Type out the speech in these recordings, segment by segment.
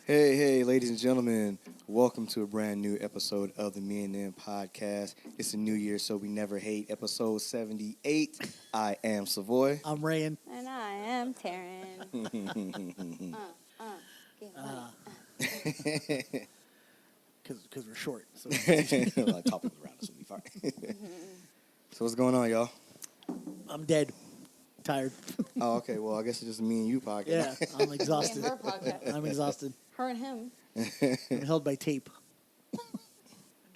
Hey, ladies and gentlemen. Welcome to a brand new episode of the Me and Them podcast. It's a new year, so we never hate. Episode 78. I am Savoy. I'm Rayan. And I am Taryn. Because we're short. So. Well, topic around us will be fine. So what's going on, y'all? I'm dead. Tired. Oh, okay. Well, I guess it's just me and you podcast. Yeah, I'm exhausted. Me and her podcast. I'm exhausted. Her and him. I'm held by tape.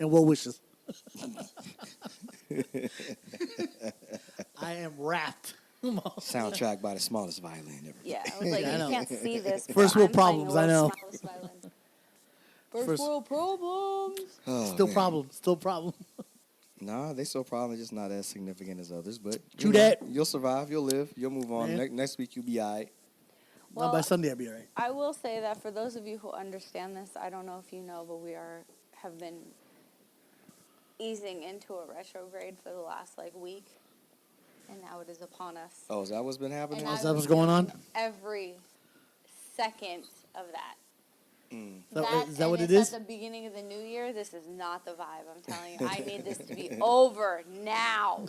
And well wishes. I am wrapped. Soundtrack by the smallest violin ever. Yeah, I was like, Yeah, I you know. can't see this. but First world I'm playing problems, the I know. world's smallest violin. First world problems. Oh, Still man. problem. Still problem. Nah, they still probably just not as significant as others, but True that. You'll survive. You'll live. You'll move on. Man. Next week you'll be all right. Not by Sunday, I'll be all right. I will say that for those of you who understand this, I don't know if you know, but we have been easing into a retrograde for the last week, and now it is upon us. Oh, is that what's been happening? And Is that what's going on? Every second of that. Is that what it it's is? At the beginning of the new year, this is not the vibe. I'm telling you, I need this to be over now.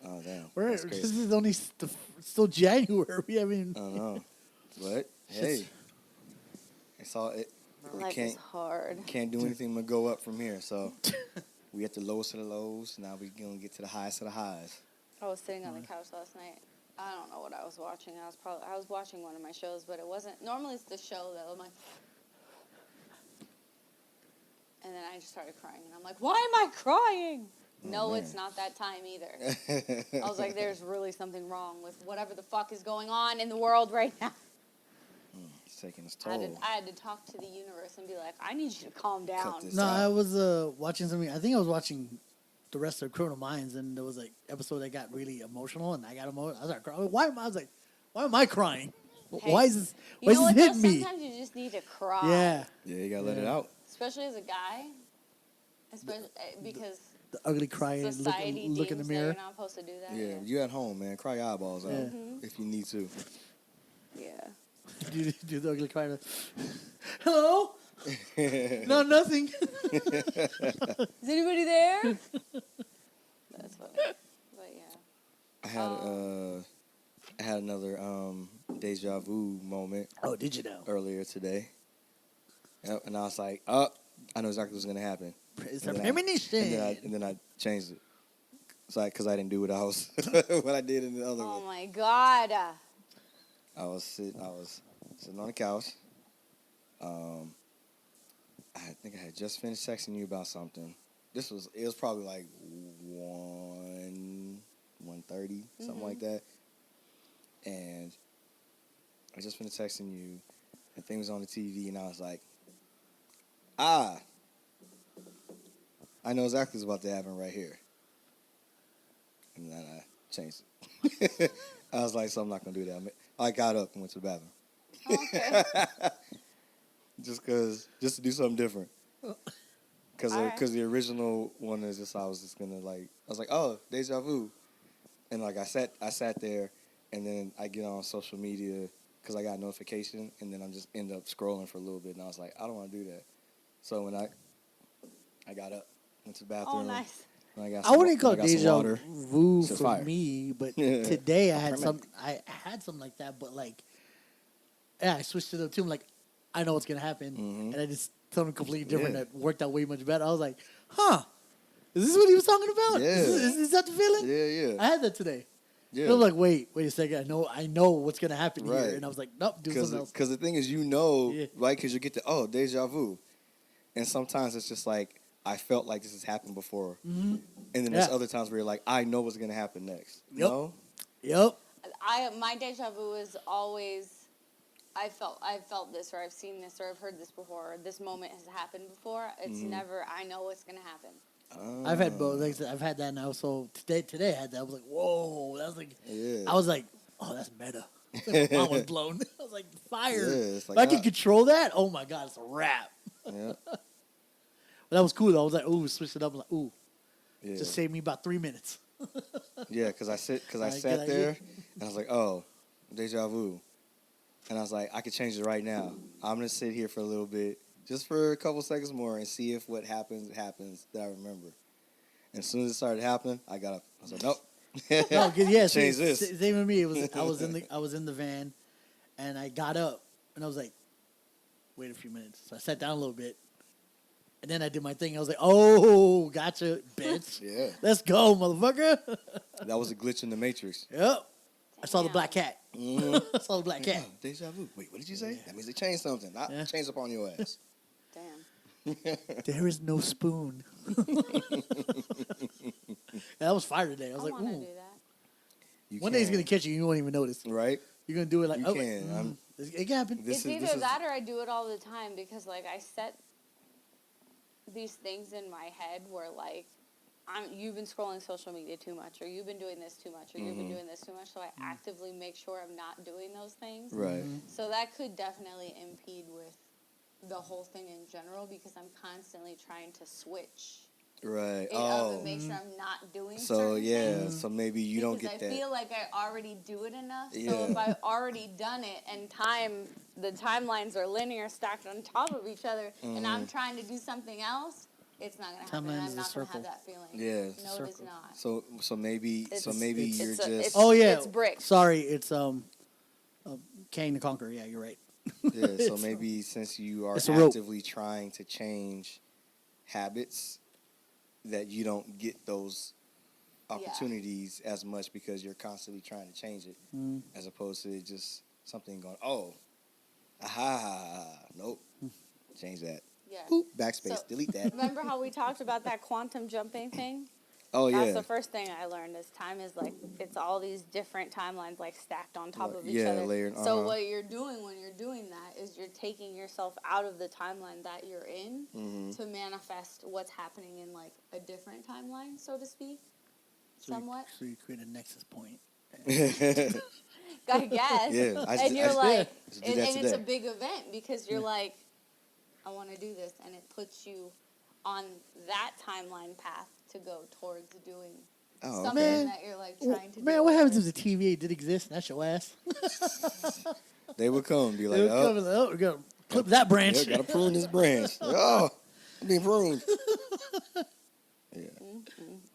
Oh, damn. This That's crazy. is only still January. We haven't. I don't know. But, hey. It's all... Life is hard. Can't do anything but go up from here. So, we at the lowest of the lows. Now we're going to get to the highest of the highs. I was sitting on the couch last night. I don't know what I was watching. I was watching one of my shows, but it wasn't. Normally, it's the show that I'm like. And then I just started crying, and I'm like, "Why am I crying?" No, man. it's not that time either. I was like, "There's really something wrong with whatever the fuck is going on in the world right now." It's taking its I toll. had to talk to the universe and be like, "I need you to calm down." Cut this No, out. I was watching something. I think I was watching the rest of Criminal Minds, and there was episode that got really emotional, and I got emotional. I was crying. Why am I crying? Hey, why is this? You Why know is what, this though? hitting me? Sometimes you just need to cry. Yeah, Yeah, you got to let it out. Especially as a guy. Especially because the ugly crying, society look in the deems mirror. that you're not supposed to do that. Yeah, you at home, man. Cry your eyeballs out Yeah. if you need to. Yeah. do the ugly crying. Hello? No, nothing. Is anybody there? That's funny. But yeah. I had another deja vu moment Oh, did you know? earlier today. Yep, and I was like, oh, I know exactly what's going to happen. It's a And then premonition. and then I changed it. Because I didn't do what what I did in the other Oh one. my God. I was sitting on the couch. I think I had just finished texting you about something. It was probably like 1:30, something like that. And I just finished texting you, and thing was on the TV, and I was like, I know exactly what's about to happen right here. And then I changed it. I was like, so I'm not going to do that. I got up and went to the bathroom. Okay. just to do something different. Because Alright. the original one is just, I was like, oh, deja vu. And I sat there, and then I get on social media because I got a notification, and then I just end up scrolling for a little bit, and I was like, I don't want to do that. So when I got up, went to the bathroom. Oh, nice. I wouldn't call it deja water. vu It's for fire. me, but Yeah. today I had something like that, but I switched to the two. I'm like, I know what's gonna happen, and I just something completely different Yeah. that worked out way much better. I was like, huh, is this what he was talking about? Yeah. Is that the feeling? Yeah. I had that today. Yeah. I was like, wait a second, I know what's gonna happen Right. here, and I was like, nope, do something else. Because the thing is, right? Because you get to, deja vu. And sometimes it's just like, I felt like this has happened before. Mm-hmm. And then there's other times where you're like, I know what's going to happen next. You Yep. know? Yep. My deja vu is always, I felt this, or I've seen this, or I've heard this before. Or this moment has happened before. It's never, I know what's going to happen. I've had both. Like I said, I've had that now. So today I had that. I was like, whoa. That was like, Yeah. I was like, oh, that's meta. My mind was blown. I was like, fire. Yeah, it's if like, I can control that, oh my God, it's a wrap. Yeah. But that was cool though. I was like, ooh, switch it up. I was like, ooh, Yeah. just saved me about 3 minutes. Yeah, because I Alright, sat good there, idea. and I was like, oh, deja vu. And I was like, I could change it right now. I'm gonna sit here for a little bit, just for a couple seconds more, and see if what happens that I remember. And as soon as it started happening, I got up. I was like, nope. No, 'cause, yeah, Change this. Same with me. It was I was in the van, and I got up, and I was like, wait a few minutes. So I sat down a little bit, and then I did my thing. I was like, oh, gotcha, bitch. Yeah. Let's go, motherfucker. That was a glitch in the Matrix. Yep. I saw the black cat. Mhm. I saw the black cat. Oh, deja vu. Wait, what did you say? That means they changed something. Not Yeah. changed upon your ass. Damn. There is no spoon. That was fire today. I was I like, want to ooh. do that. You One day he's can. gonna catch you. You won't even notice. Right? You're gonna do it like, You oh, can. it can happen. This It's either is- that or I do it all the time because, like, I set these things in my head where, like, you've been scrolling social media too much, or you've been doing this too much, or you've been doing this too much. So I actively make sure I'm not doing those things. Right. So that could definitely impede with the whole thing in general because I'm constantly trying to switch Right. it up Oh. and make sure I'm not doing So certain yeah. things. So maybe you don't Because get that. I feel like I already do it enough. So Yeah. if I've already done it and the timelines are linear, stacked on top of each other, and I'm trying to do something else, it's not gonna happen. Timeline I'm is a not gonna circle. have that feeling. Yeah. No, it is Circle. not. So maybe It's- you're it's a- just Oh yeah. It's bricks. Sorry, it's Kang the Conqueror. Yeah, you're right. yeah. So It's- maybe since you are it's a rope. actively trying to change habits, that you don't get those opportunities as much because you're constantly trying to change it, as opposed to just something going, oh, aha, nope, change that. Yeah. Boop, backspace, So- delete that. Remember how we talked about that quantum jumping thing? Oh That's yeah, the first thing I learned is time is like, it's all these different timelines like stacked on top of each yeah, other. layered, So uh-huh. what you're doing when you're doing that is you're taking yourself out of the timeline that you're in Mm-hmm. to manifest what's happening in like a different timeline, so to speak, So somewhat. You, so you create a nexus point. I guess. Yeah, I and just- you're I like, just did and that it's a today. big event because you're like, I want to do this, and it puts you on that timeline path to go towards doing Oh, something okay. that you're like trying to do. Man, what happens if others. the TVA did exist? That's your ass. They would come and be They like, would come and, oh, we're gonna clip that branch. yeah, gotta prune this branch. Oh, I'm being pruned. Yeah,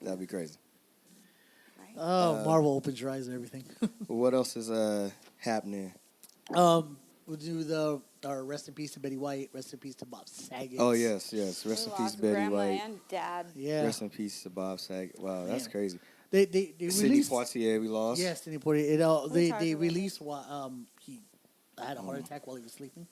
that'd be crazy. Right? Oh, Marvel opens your eyes and everything. What else is happening? We'll do our rest in peace to Betty White, rest in peace to Bob Saget. Oh yes. Rest We in peace, lost Betty grandma White. and dad. Yeah. Rest in peace to Bob Saget. Wow, that's Man. crazy. They Sidney released. Poitier, we lost. Yes, Sidney Poitier. We They talked about released while he had a heart attack while he was sleeping.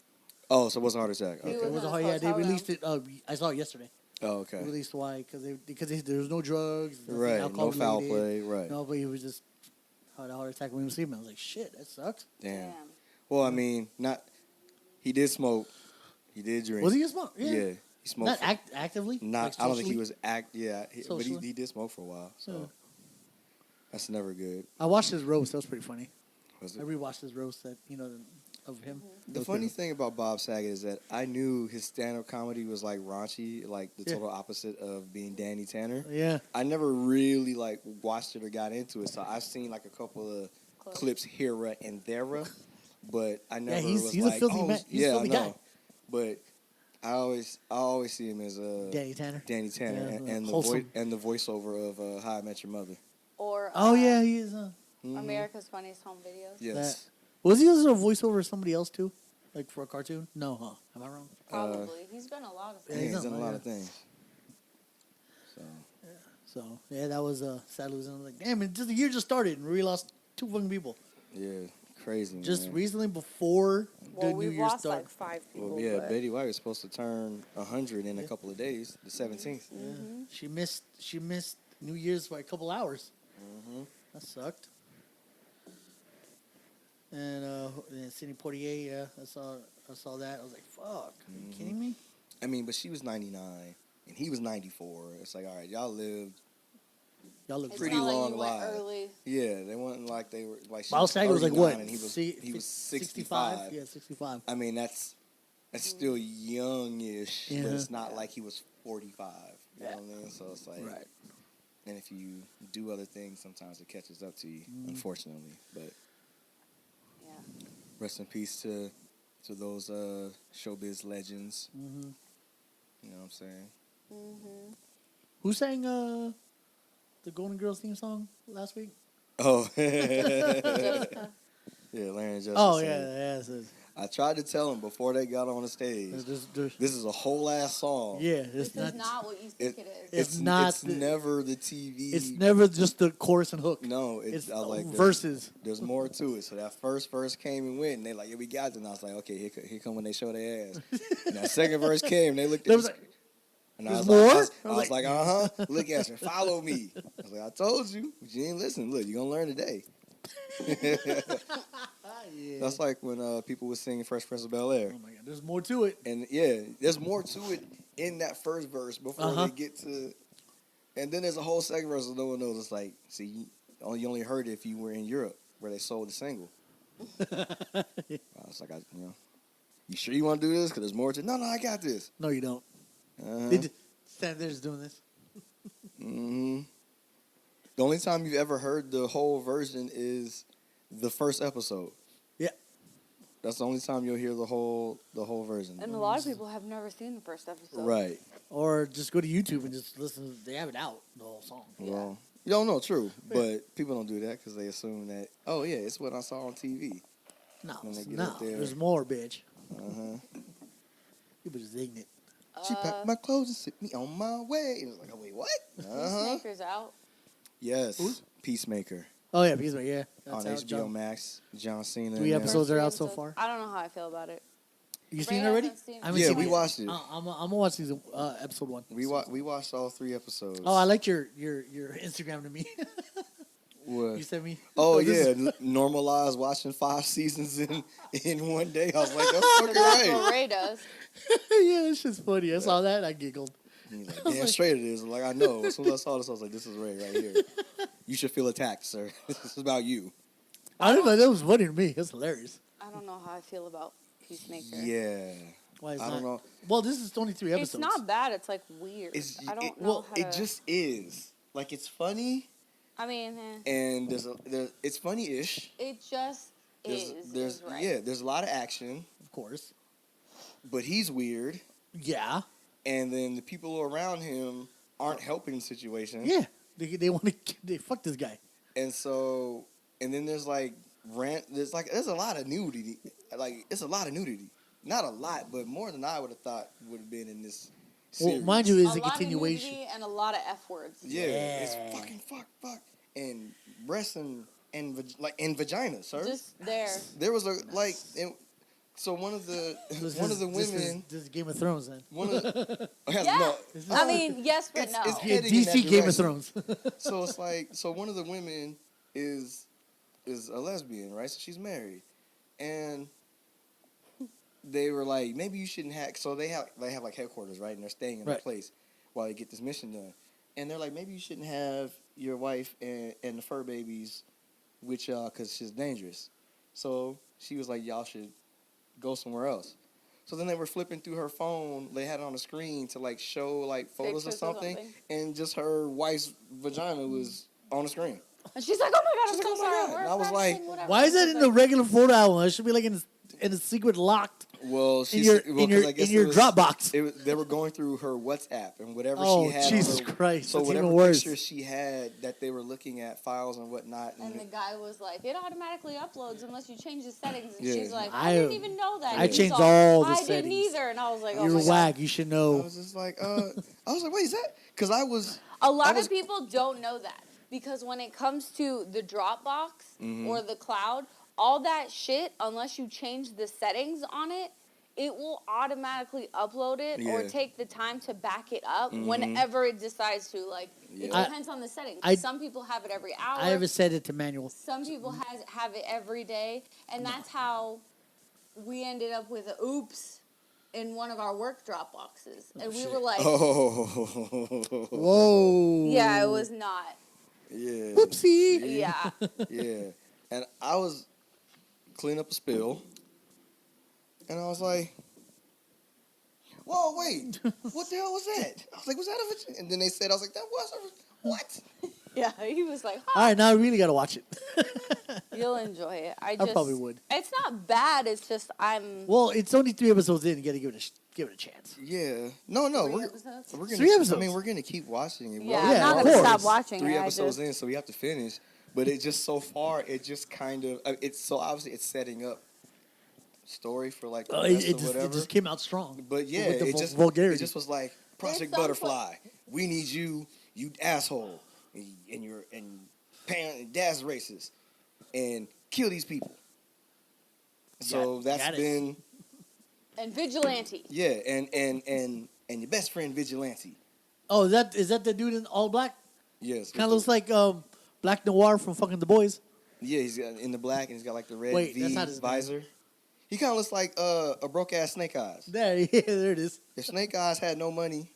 Oh, so it was a heart attack. He Okay. was It was in a a heart. Yeah, they hotel released it. I saw it yesterday. Oh, okay. They released why because there was no drugs, nothing Right. alcohol No foul related. play. Right. No, but he was just had a heart attack when he was sleeping. I was like, shit, that sucks. Damn. Well, I mean, not. He did smoke. He did drink. Was he a smoke? Yeah. Yeah. He smoked. Not for- actively. Not. Like I don't think he socially? was Yeah. But Socially? he did smoke for a while. So Yeah. that's never good. I watched his roast. That was pretty funny. Was I it? rewatched his roast of him. The funny thing about Bob Saget is that I knew his stand-up comedy was like raunchy, like the Yeah. total opposite of being Danny Tanner. Yeah. I never really like watched it or got into it, so I've seen like a couple of clips here and there, but I never he's was a like, filthy oh, man. He's a yeah, filthy I know. guy. But I always see him as Danny Tanner. Danny Tanner Yeah, and the wholesome. the voiceover of How I Met Your Mother. Or Oh yeah, he is. Mhm. America's Funniest Home Videos. Yes. Was he also a voiceover of somebody else too, like for a cartoon? No, huh? Am I wrong? Probably. He's done a lot of Yeah, things. he's done a lot yeah. of things. So So yeah, that was sad losing. I was like, damn, the year just started and we lost 2 fucking people. yeah, crazy. Just man. recently before Well, the we New Year lost start. like 5 people. Well, yeah, but Betty White was supposed to turn 100 in a couple of days, the 17th. She missed New Year's by a couple hours. Mm-hmm. That sucked. And Sidney Poitier, yeah, I saw that. I was like, fuck, are you kidding me? I mean, but she was 99 and he was 94. It's like, all right, y'all lived. Y'all look It's Pretty not long like you went lives. early. Yeah, they weren't like they were like. She Bob Saget was like 39 what? And he was Si- he was 65? 65. Yeah, 65. I mean, that's still youngish, Yeah. but it's not like he was 45. You know what I mean? So it's like, Right. And if you do other things, sometimes it catches up to you, unfortunately. But Yeah. Rest in peace to those showbiz legends. Mm-hmm. You know what I'm saying? Mm-hmm. Who sang the Golden Girls theme song last week? Oh, Jessica. yeah, Larry and Justin. Oh sang yeah, it. yeah. I tried to tell them before they got on the stage. This is a whole ass song. Yeah, This is not what you think it is. It's not. It's never the TV. It's never just the chorus and hook. No, it's I was like verses. There's more to it. So that first verse came and went, and they like, yeah, we got it. And I was like, okay, here come when they show their ass. And that second verse came, and they looked at me. And I was like, look at you, follow me. I was like, I told you, but you ain't listen. Look, you're gonna learn today. Yeah. That's like when people were singing Fresh Prince of Bel-Air. Oh my God, there's more to it. And yeah, there's more to it in that first verse before they get to. And then there's a whole second verse that no one knows. It's like, see, you only heard it if you were in Europe where they sold the single. I was like, you sure you want to do this? Because there's more to it. No, I got this. No, you don't. Uh-huh. They stand there just doing this. Mm-hmm. The only time you've ever heard the whole version is the first episode. Yeah. That's the only time you'll hear the whole version. And a lot of people have never seen the first episode. Right. Or just go to YouTube and just listen. They have it out, the whole song. Well, you don't know, true. But people don't do that because they assume that, oh, yeah, it's what I saw on TV. No, When they get no. up there. There's more, bitch. Uh-huh. People just ignorant. She packed my clothes and sent me on my way. And it was like, oh, wait, what? Peacemaker's out. Yes. Who's? Peacemaker. Oh, yeah, Peacemaker, yeah. On That's out. HBO Max. John Cena. 3 episodes are out so far. I don't know how I feel about it. You seen it already? I haven't Yeah, seen we it. watched it. I'm gonna watch season episode 1. We watched all 3 episodes. Oh, I liked your Instagram to me. What? You sent me. Oh, this yeah, normalize watching 5 seasons in one day. I was like, that's fucking That's right. what Ray does. Yeah, it's just funny. I saw that. I giggled. He's like, damn straight it is. I'm like, I know. As soon as I saw this, I was like, this is Ray right here. You should feel attacked, sir. This is about you. I don't know. That was funny to me. It's hilarious. I don't know how I feel about Peacemaker. Yeah. Why is I don't know. Well, this is only 3 episodes. It's not bad. It's like weird. I don't know how it just is. Like, it's funny. I mean, And it's funny-ish. it just is. Right. Yeah, there's a lot of action, Of course. but he's weird. Yeah. And then the people around him aren't helping the situation. Yeah. They want to. They fuck this guy. And so, and then there's like there's a lot of nudity. Like, it's a lot of nudity. Not a lot, but more than I would have thought would have been in this series. Well, mind you, it's a lot continuation. of nudity and a lot of F words. Yeah, it's fucking fuck, and breasts and vagina, sir. Just there. There was so one of the women. This is Game of Thrones then. One of the, Yeah. no, I mean, yes, but no. it's Yeah, heading in that DC Game of direction. Thrones. So it's like, so one of the women is a lesbian, right? So she's married, and they were like, maybe you shouldn't have. So they have like headquarters, right? And they're staying in Right. that place while they get this mission done. And they're like, maybe you shouldn't have your wife and the fur babies with y'all because she's dangerous. So she was like, y'all should go somewhere else. So then they were flipping through her phone. They had it on the screen to like show like photos Pictures or or something, something. and just her wife's vagina was on the screen. And she's like, oh my God, I'm She's so like, oh my sorry. God. We're And I was crashing, like, whatever. Why is that She's in the like, regular photo album? It should be like in a secret locked Well, in your Dropbox. They were going through her WhatsApp and whatever Oh, she had. Jesus on her, Christ, So that's whatever even worse. pictures she had that they were looking at, files and whatnot. And the guy was like, it automatically uploads unless you change the settings. And Yeah. she's like, I- I didn't even know that. I And he's changed all, all the I settings. didn't either. And I was like, oh You're my God. whack. You should I know. was just like, I was like, wait, is that? Because I was. A lot was- of people don't know that because when it comes to the Dropbox Mm-hmm. or the cloud, all that shit, unless you change the settings on it, it will automatically upload it or Yeah. take the time to back it up whenever it decides to. Like, it Yeah. depends on the settings. I- Some people have it every hour. I haven't set it to manual. Some people have it every day, and that's how we ended up with a oops in one of our work Dropboxes, and we were like, Oh. Whoa. yeah, it was not. Yeah. Whoopsie. Yeah. Yeah. And I was cleaning up a spill, and I was like, whoa, wait, what the hell was that? I was like, was that a vagina? And then they said, I was like, that was a what? Yeah, he was like, All right, now I really got to watch it. You'll enjoy it. I probably would. It's not bad. It's just Well, it's only 3 episodes in. You got to give it a chance. Yeah. No, Three we're episodes? we're gonna. 3 episodes. I mean, we're gonna keep watching it. Yeah, Yeah, I'm not of gonna course. stop watching 3 it. episodes in, so we have to finish. But it just so far, it just kind of it's so obviously it's setting up story for like the rest of whatever. It just came out strong. But yeah, with the it just was like Project sounds Butterfly. We need you, you asshole, and your parent and dad's racist, and kill these people. So that's got it. been And vigilante. yeah, and your best friend Vigilante. Oh, is that the dude in all black? Yes, Kind of looks like Black Noir from fucking The Boys. yeah. He's got in the black and he's got like the red Wait, V that's not his name. visor. He kind of looks like a broke ass Snake Eyes. There it is. If Snake Eyes had no money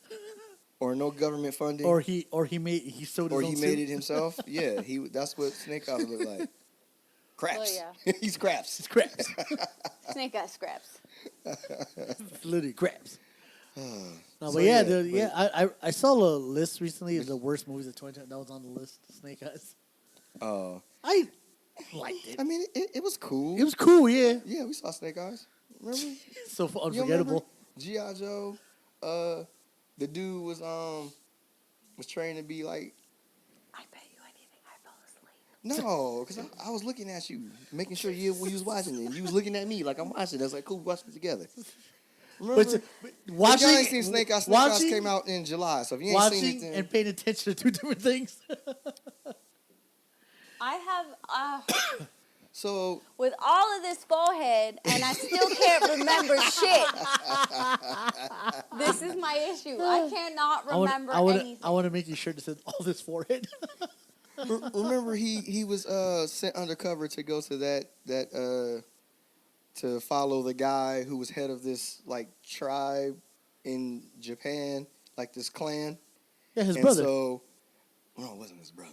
or no government funding, Or he sewed his or own he suit. made it himself, yeah, that's what Snake Eyes would look like. Craps. yeah. He's craps. It's craps. Snake Eye Scraps. It's literally craps. No, So, but yeah, I saw a list recently of the worst movies of 2020. That was on the list. Snake Eyes. I liked it. I mean, it was cool. It was cool, yeah. Yeah, we saw Snake Eyes. Remember? So You don't unforgettable. remember? G.I. Joe. The dude was trained to be like. I bet you anything. I fell asleep. No, because I was looking at you, making sure you was watching it. You was looking at me like I'm watching it. I was like, cool, we watching it together. Remember? But If watching, y'all ain't seen Snake Eyes, Snake Eyes came out in July. So if you ain't seen watching it, then and paying attention to 2 different things. I have so with all of this forehead, and I still can't remember shit. This is my issue. I cannot remember anything. I want to make you sure that says all this forehead. remember he was sent undercover to go to that to follow the guy who was head of this like tribe in Japan, like this clan. Yeah, his And brother. So, no, it wasn't his brother.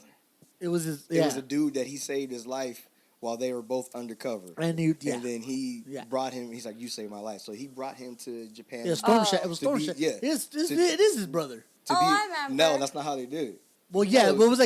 It was his. It Yeah. was a dude that he saved his life while they were both undercover. And then he Yeah. brought him. He's like, "You saved my life." So he brought him to Japan. Yeah, Storm Oh. Shadow. It was To Storm be- Shadow. yeah. It is his brother. to Oh, be, I remember. No, that's not how they did it. Well, yeah, No. but it was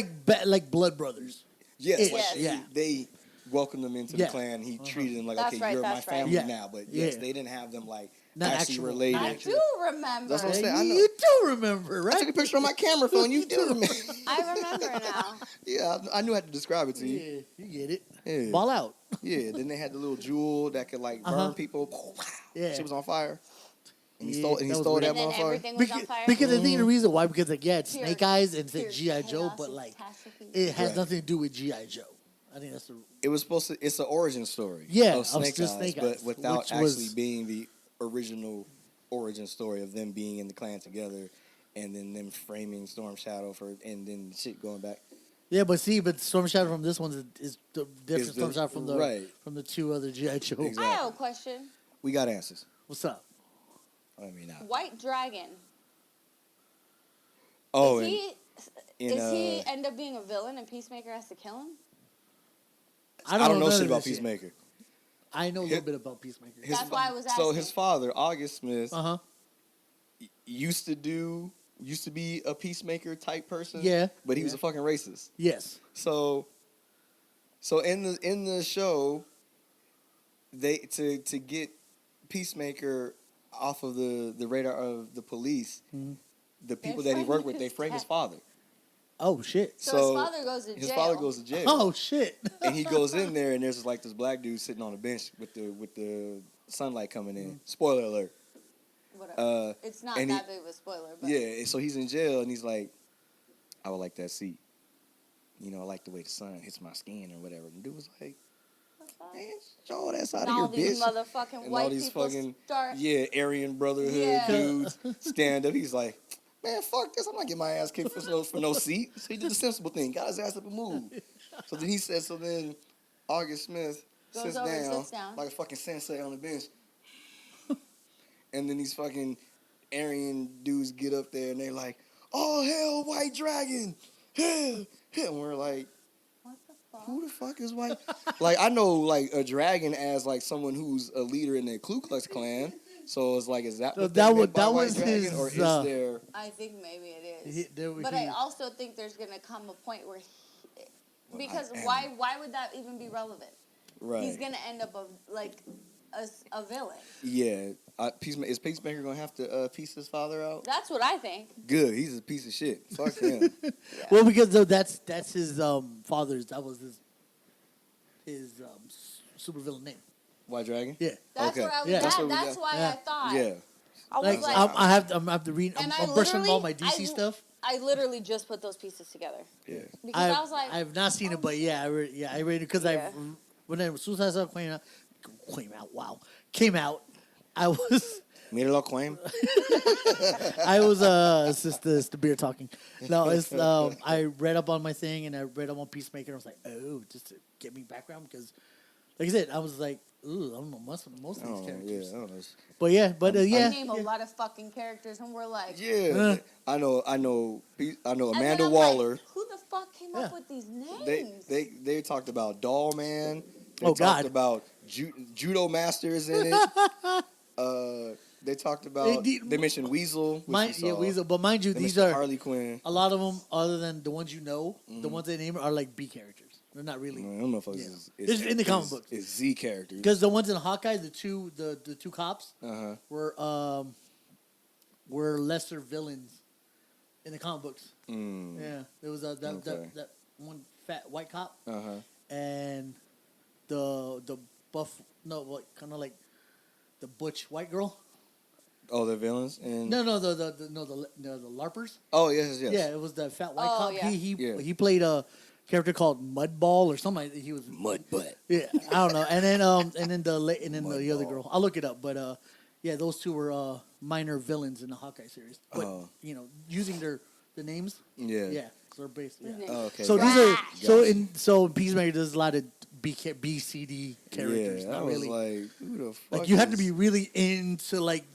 like blood brothers. Yes, Ish, like yeah. they welcomed him into Yeah. the clan. He treated him like, That's okay, right, you're my that's right. family Yeah. now. But yes, Yeah. they didn't have them like Not actually actual- related. I do remember. That's what I'm Yeah, saying. I know. you do remember, I took a right? picture on my camera phone. You do remember? I remember now. Yeah, I knew how to describe it to you. Yeah, you get it. Yeah. Ball out. Yeah, then they had the little jewel that could like burn Uh-huh. people. Yeah. She was on fire. And he Yeah, stole, that that was stole weird. that And then motherfucker. everything was on Because, fire. because I think the reason why, because like, yeah, it's Pure- Snake Eyes and pure said G.I. Joe, chaos but and like catastrophe. it has Right. nothing to do with G.I. Joe. I think that's the It was supposed to. It's an origin story. Yeah, of of Snake just Eyes, Snake but Eyes, without which actually was- being the original origin story of them being in the clan together, and then them framing Storm Shadow for, and then shit going back. yeah. But Storm Shadow from this one is the different the- Storm Shadow from the right. from the 2 other G.I. Joe. Exactly. I have a question. We got answers. What's up? I mean, White Dragon. oh, Is and he, in, does he end up being a villain and Peacemaker has to kill him? I don't know none shit of about this yet. Peacemaker. I know a little bit about Peacemaker. That's why I was So asking. his father, August Smith, Uh-huh. used to be a peacemaker type person. Yeah. But he was Yeah. a fucking racist. Yes. So in the show, they to get Peacemaker off of the radar of the police, Mhm. the people They that he worked with, frame they frame his his father. Oh shit. So his father goes to his jail. father goes to jail. Oh shit. And he goes in there, and there's like this black dude sitting on a bench with the sunlight coming in. Spoiler alert. Whatever. It's not and that big of a spoiler, but Yeah, and so he's in jail, and he's like, I would like that seat. You know, I like the way the sun hits my skin or whatever. And the dude was like, man, show that out and of all here, these bitch. motherfucking And all white these people fucking, start. Aryan Brotherhood Yeah. dudes stand up. He's like, man, fuck this. I'm not getting my ass kicked for no seat. So he did the sensible thing. Got his ass up and moved. So then August Smith Goes sits over and down, sits down. like a fucking sensei on the bench. And then these fucking Aryan dudes get up there and they're like, oh, hell, White Dragon. Hell. And we're like, What the fuck? who the fuck is White? Like, I know, like, a dragon as, like, someone who's a leader in the Ku Klux Klan. So it's like, is that So what that they was- meant by that White was Dragon? his, Or is there... I think maybe it is. He- But I also think there's gonna come a point where, because and- why would that even be relevant? Right. he's gonna end up a villain. Yeah. Is Peacemaker gonna have to piece his father out? That's what I think. Good. He's a piece of shit. Fuck him. Yeah. Well, because that's his father's. That was his supervillain name. White Dragon. Yeah. That's Okay. what I was. Yeah. That's That's, what we got. why Yeah. I thought. Yeah. I was Like like, I have to read. and I'm brushing up all my DC I- stuff. I literally just put those pieces together Yeah. because I was like, I've not seen it, but yeah, I read it because Yeah. when Suicide Squad came out, I was Mira Queen. it's just the beer talking. No, it's I read up on my thing and I read up on Peacemaker. I was like, oh, just to get me background because, like I said, I was like, ooh, I don't know most of these characters. Yeah, I don't know. But yeah, I name a lot of fucking characters, and we're like, Yeah, I know And then Amanda I'm Waller. Like, who the fuck came Yeah. up with these names? They talked about Doll Man. They Oh, talked God. about Judo Masters in it. They talked about. They mentioned Weasel. Which we saw. Weasel. But mind you, They these mentioned are Harley Quinn. a lot of them, other than the ones you know, the ones they name are like B characters. They're not really. I don't know if Yeah. it's It's in the comic books. It's Z characters. Because the ones in Hawkeye, the two cops Uh-huh. were lesser villains in the comic books. Mm. Yeah, there was Okay. that one fat white cop Uh-huh. and the buff kind of like the butch white girl. Oh, the villains and No, the larpers. Oh yes. Yeah, it was the fat white Oh, cop. yeah. He played a character called Mudball or something. He was Mud Butt. Yeah, I don't know. And then the other Mudball. girl. I'll look it up. But yeah, those two were minor villains in the Hawkeye series. But Oh. using the names. Yeah. Yeah, so they're based. Yeah. Oh, okay. So gotcha. these are Gotcha. so in Peacemaker there's a lot of B C D characters. Yeah, Not I was really. like, who the fuck? Like you have to is- be really into like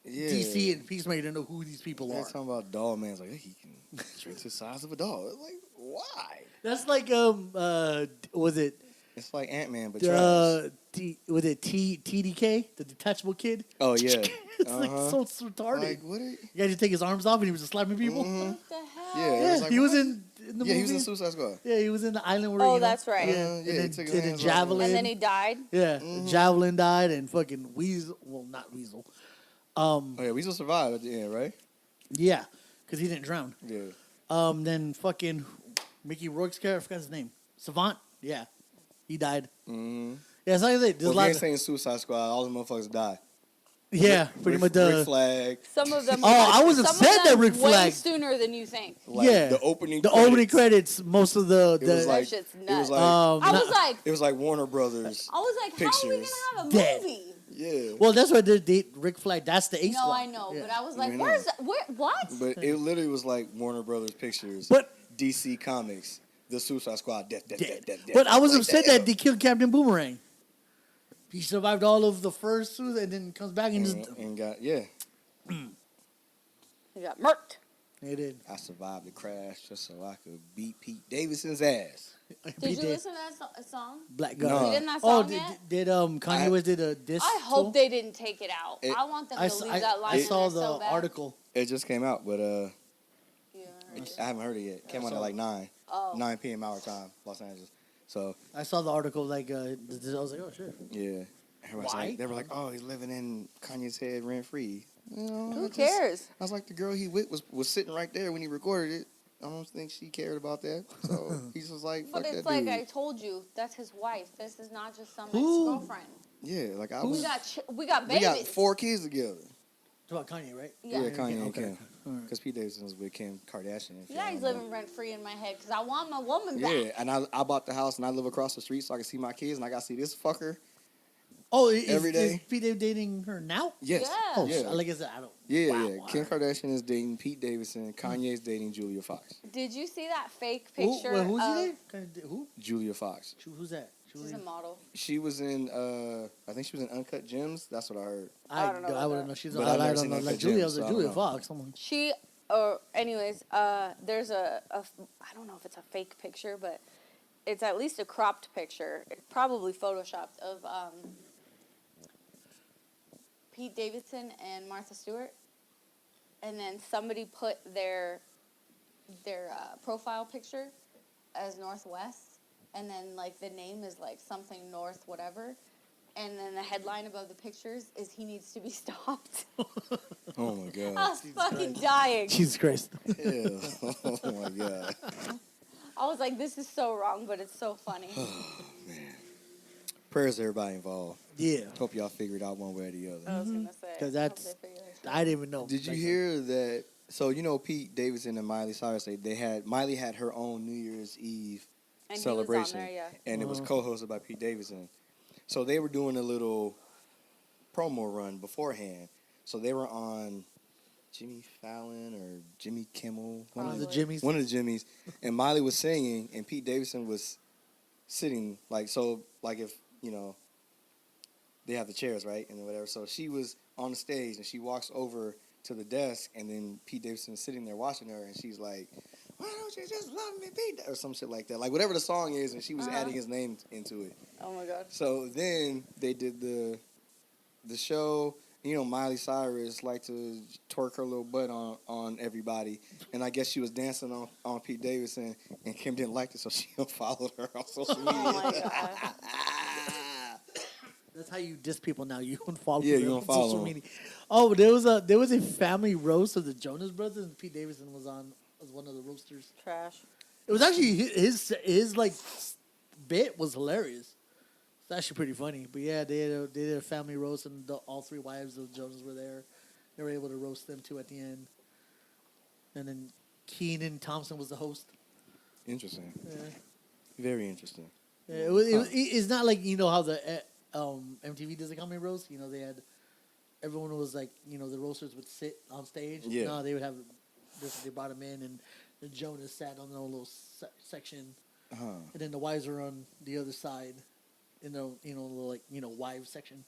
yeah. DC and Peacemaker to know who these people They're are. talking about Doll Man's like he can shrink to the size of a doll. It's like why? That's like was it It's like Ant-Man, but trash. was it TDK, the detachable kid? Oh yeah. It's like so retarded. Like what? You guys just take his arms off and he was just slapping people. Mhm. What the hell? Yeah, it Yeah, was like, he was what? in the movie. Yeah, he was in Suicide Squad. Yeah, he was in the island where. Oh, that's right. Yeah, Yeah, and he then, took his and then hands off. Javelin. And then he died. Yeah, Mm-hmm. Javelin died and fucking Weasel. Well, not Weasel. Oh yeah, Weasel survived at the end, right? Yeah, because he didn't drown. Yeah. Then fucking Mickey Rourke's character, I forgot his name. Savant. Yeah, he died. Mm-hmm. Yeah, it's like that. There's Well, a if lot. you ain't saying Suicide Squad, all the motherfuckers die. Yeah, pretty much. Rick Flag. Some of them. Oh, I was some of upset that them Rick way Flag- sooner than you think. Like, yeah, the opening credits. Most of the It was like shit's it was nuts. like I was like, it was like Warner Brothers. how are we Pictures. gonna have a Dead. movie? Yeah. well, that's why they Rick Flag. That's the Ace No, Squad. I know, Yeah. but I was like, We know. where's what? But it literally was like Warner Brothers Pictures. But- DC Comics, the Suicide Squad, death. Dead. But I was Like, upset damn. that they killed Captain Boomerang. He survived all of the first two, and then comes back and just. and got yeah. He got murked. They did. I survived the crash just so I could beat Pete Davidson's ass. Did you listen to that song? Black No. God. You didn't that Oh, song yet? did Kanye West did a diss? I hope they didn't take it out. It- I want them I, to s- leave I- that line I in saw there the so bad. article. It just came out, but Yeah. I haven't heard it yet. Came out at like 9 p.m. our time, Los Angeles. So I saw the article. Like, I was like, oh shit. yeah, everyone's Why? like, they were like, oh, he's living in Kanye's head rent free. Who cares? I was like, the girl he with was sitting right there when he recorded it. I don't think she cared about that. So he's just like, fuck But that it's like dude. I told you, that's his wife. This is not just some Who? ex-girlfriend. Yeah, like I We was. got we got We babies. got 4 kids together. It's about Kanye, right? Yeah, Yeah. Kanye and Okay. Kim. Alright. Because Pete Davidson was with Kim Kardashian. if Yeah, y'all he's know. living rent free in my head because I want my woman Yeah, back. and I bought the house and I live across the street so I can see my kids and I got to see this fucker. Oh, Every day. is Pete Davidson dating her now? Yes. Yeah. Oh, Yeah. like I said, I don't. Yeah, wow, yeah. wow. Kim Kardashian is dating Pete Davidson. Kanye's dating Julia Fox. Did you see that fake Who, picture? wait, who's of, he dating? Who? Julia Fox. Who's that? She's a Julia? model. She was in, I think she was in Uncut Gems. That's what I heard. I don't know I about wouldn't that. know. She's. But I've I never don't seen know. Uncut Like Julia, Gems, so I don't Julia know. Fox. Someone. She, anyways, there's a I don't know if it's a fake picture, but it's at least a cropped picture. It's probably photoshopped of Pete Davidson and Martha Stewart, and then somebody put their profile picture as Northwest, and then like the name is like something North whatever, and then the headline above the pictures is he needs to be stopped. Oh my god. I was fucking dying. Jesus Christ. Ew. Oh my god. I was like, this is so wrong, but it's so funny. Man. Prayers to everybody involved. Yeah. Hope y'all figured out one way or the other. I was gonna say. 'Cause that's- hope they figure this out. I didn't even know. Did you Like, hear that? So you know Pete Davidson and Miley Cyrus. Miley had her own New Year's Eve And celebration, he was on there, yeah. and it was co-hosted by Pete Davidson. So they were doing a little promo run beforehand. So they were on Jimmy Fallon or Jimmy Kimmel, One of the Probably. Jimmys. one of the Jimmys, and Miley was singing, and Pete Davidson was sitting like if they have the chairs right and whatever. So she was on the stage, and she walks over to the desk, and then Pete Davidson is sitting there watching her, and she's like, "Why don't you just love me, Pete?" or some shit like that, like whatever the song is, and she was adding his name into it. Oh my god. So then they did the show. You know, Miley Cyrus liked to twerk her little butt on everybody, and I guess she was dancing on Pete Davidson, and Kim didn't like it, so she unfollowed her on social media. Oh my god. That's how you diss people now. You unfollow Yeah, them you on unfollow social them. media. Oh, there was a family roast of the Jonas Brothers, and Pete Davidson was one of the roasters. Trash. It was actually his like bit was hilarious. It's actually pretty funny. But yeah, they did a family roast, and all three wives of Jonas were there. They were able to roast them too at the end. And then Kenan Thompson was the host. Interesting. Yeah. Very interesting. Yeah, it's not like how the MTV does a comedy roast. They had everyone was like the roasters would sit on stage. Yeah. No, they would have they brought them in, and the Jonas sat on a little section, and then the wives were on the other side, in the little wives section.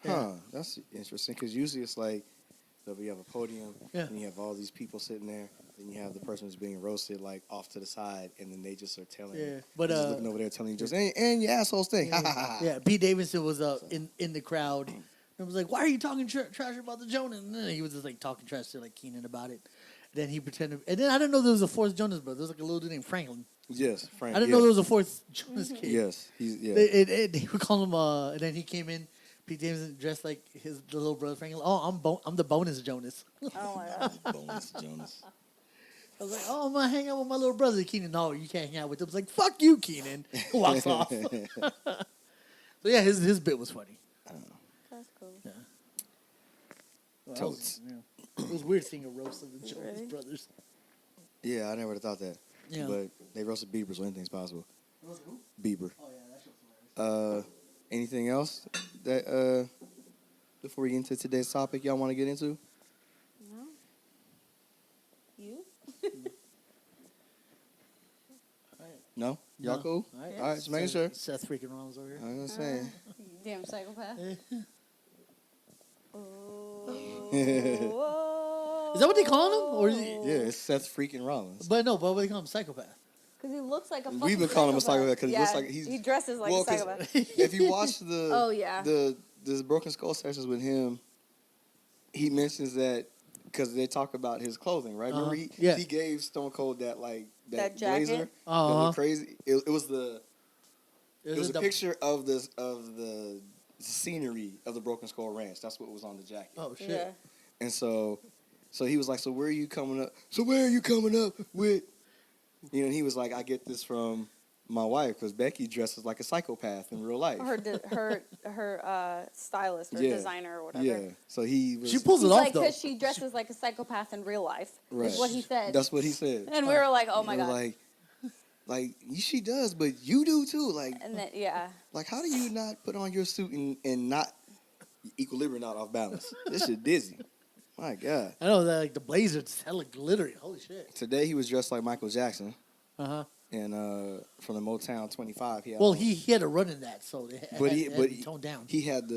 Huh. That's interesting because usually it's like that we have a podium Yeah. and you have all these people sitting there. Then you have the person who's being roasted like off to the side, and then they just are telling. Yeah, but just looking over there telling you just and your assholes thing. Yeah, Pete Davidson was in the crowd. And was like, "Why are you talking trash about the Jonas?" And then he was just like talking trash to like Kenan about it. And then he pretended, and then I didn't know there was a fourth Jonas brother. There was like a little dude named Franklin. Yes, Frank. I didn't know there was a fourth Jonas kid. Yes, yeah. They would call him. And then he came in. Pete Davidson dressed like the little brother Franklin. Oh, I'm the bonus Jonas. Oh my god. Bonus Jonas. I was like, oh, I'm gonna hang out with my little brother Kenan. No, you can't hang out with him. I was like, fuck you, Kenan. Walks off. So yeah, his bit was funny. That's cool. Yeah. Well, Totes. it was weird seeing a roast of the Jonas Really? Brothers. Yeah, I never would have thought that. Yeah. But they roasted Bieber, so anything's possible. Bieber. Oh yeah, that shit was hilarious. Anything else that before we get into today's topic y'all want to get into? No. You? No? Y'all No. cool? All right, All right, just making sure. Seth freaking Rollins over here. I was gonna say. Damn psychopath. Is that what they call him? Or is he, Yeah, it's Seth freaking Rollins. but no, but what do they call him? Psychopath. Because he looks like a fucking We've been calling him a psychopath because yeah, he looks like he dresses like a 'cause psychopath. if you watch the Oh, yeah. the Broken Skull sessions with him, he mentions that because they talk about his clothing, right? Remember he gave Stone Cold that That jacket? blazer that looked crazy. It was a picture of the scenery of the Broken Skull Ranch. That's what was on the jacket. Oh shit. Yeah. And so he was like, so where are you coming up? So where are you coming up with? And he was like, I get this from my wife because Becky dresses like a psychopath in real life. Her stylist or Yeah. designer or whatever. Yeah. So he was. She pulls it He's off like, though. because she dresses like a psychopath in real life. Right. Is what he said. That's what he said. And we were like, oh my We were god. like she does, but you do too. Like And then, yeah. how do you not put on your suit and not equilibrium not off balance? This shit dizzy. My God. I know that like the blazer is hella glittery. Holy shit. Today he was dressed like Michael Jackson. Uh-huh. And from the Motown 25, he had Well, he had a run in that, so they had to be toned down. He had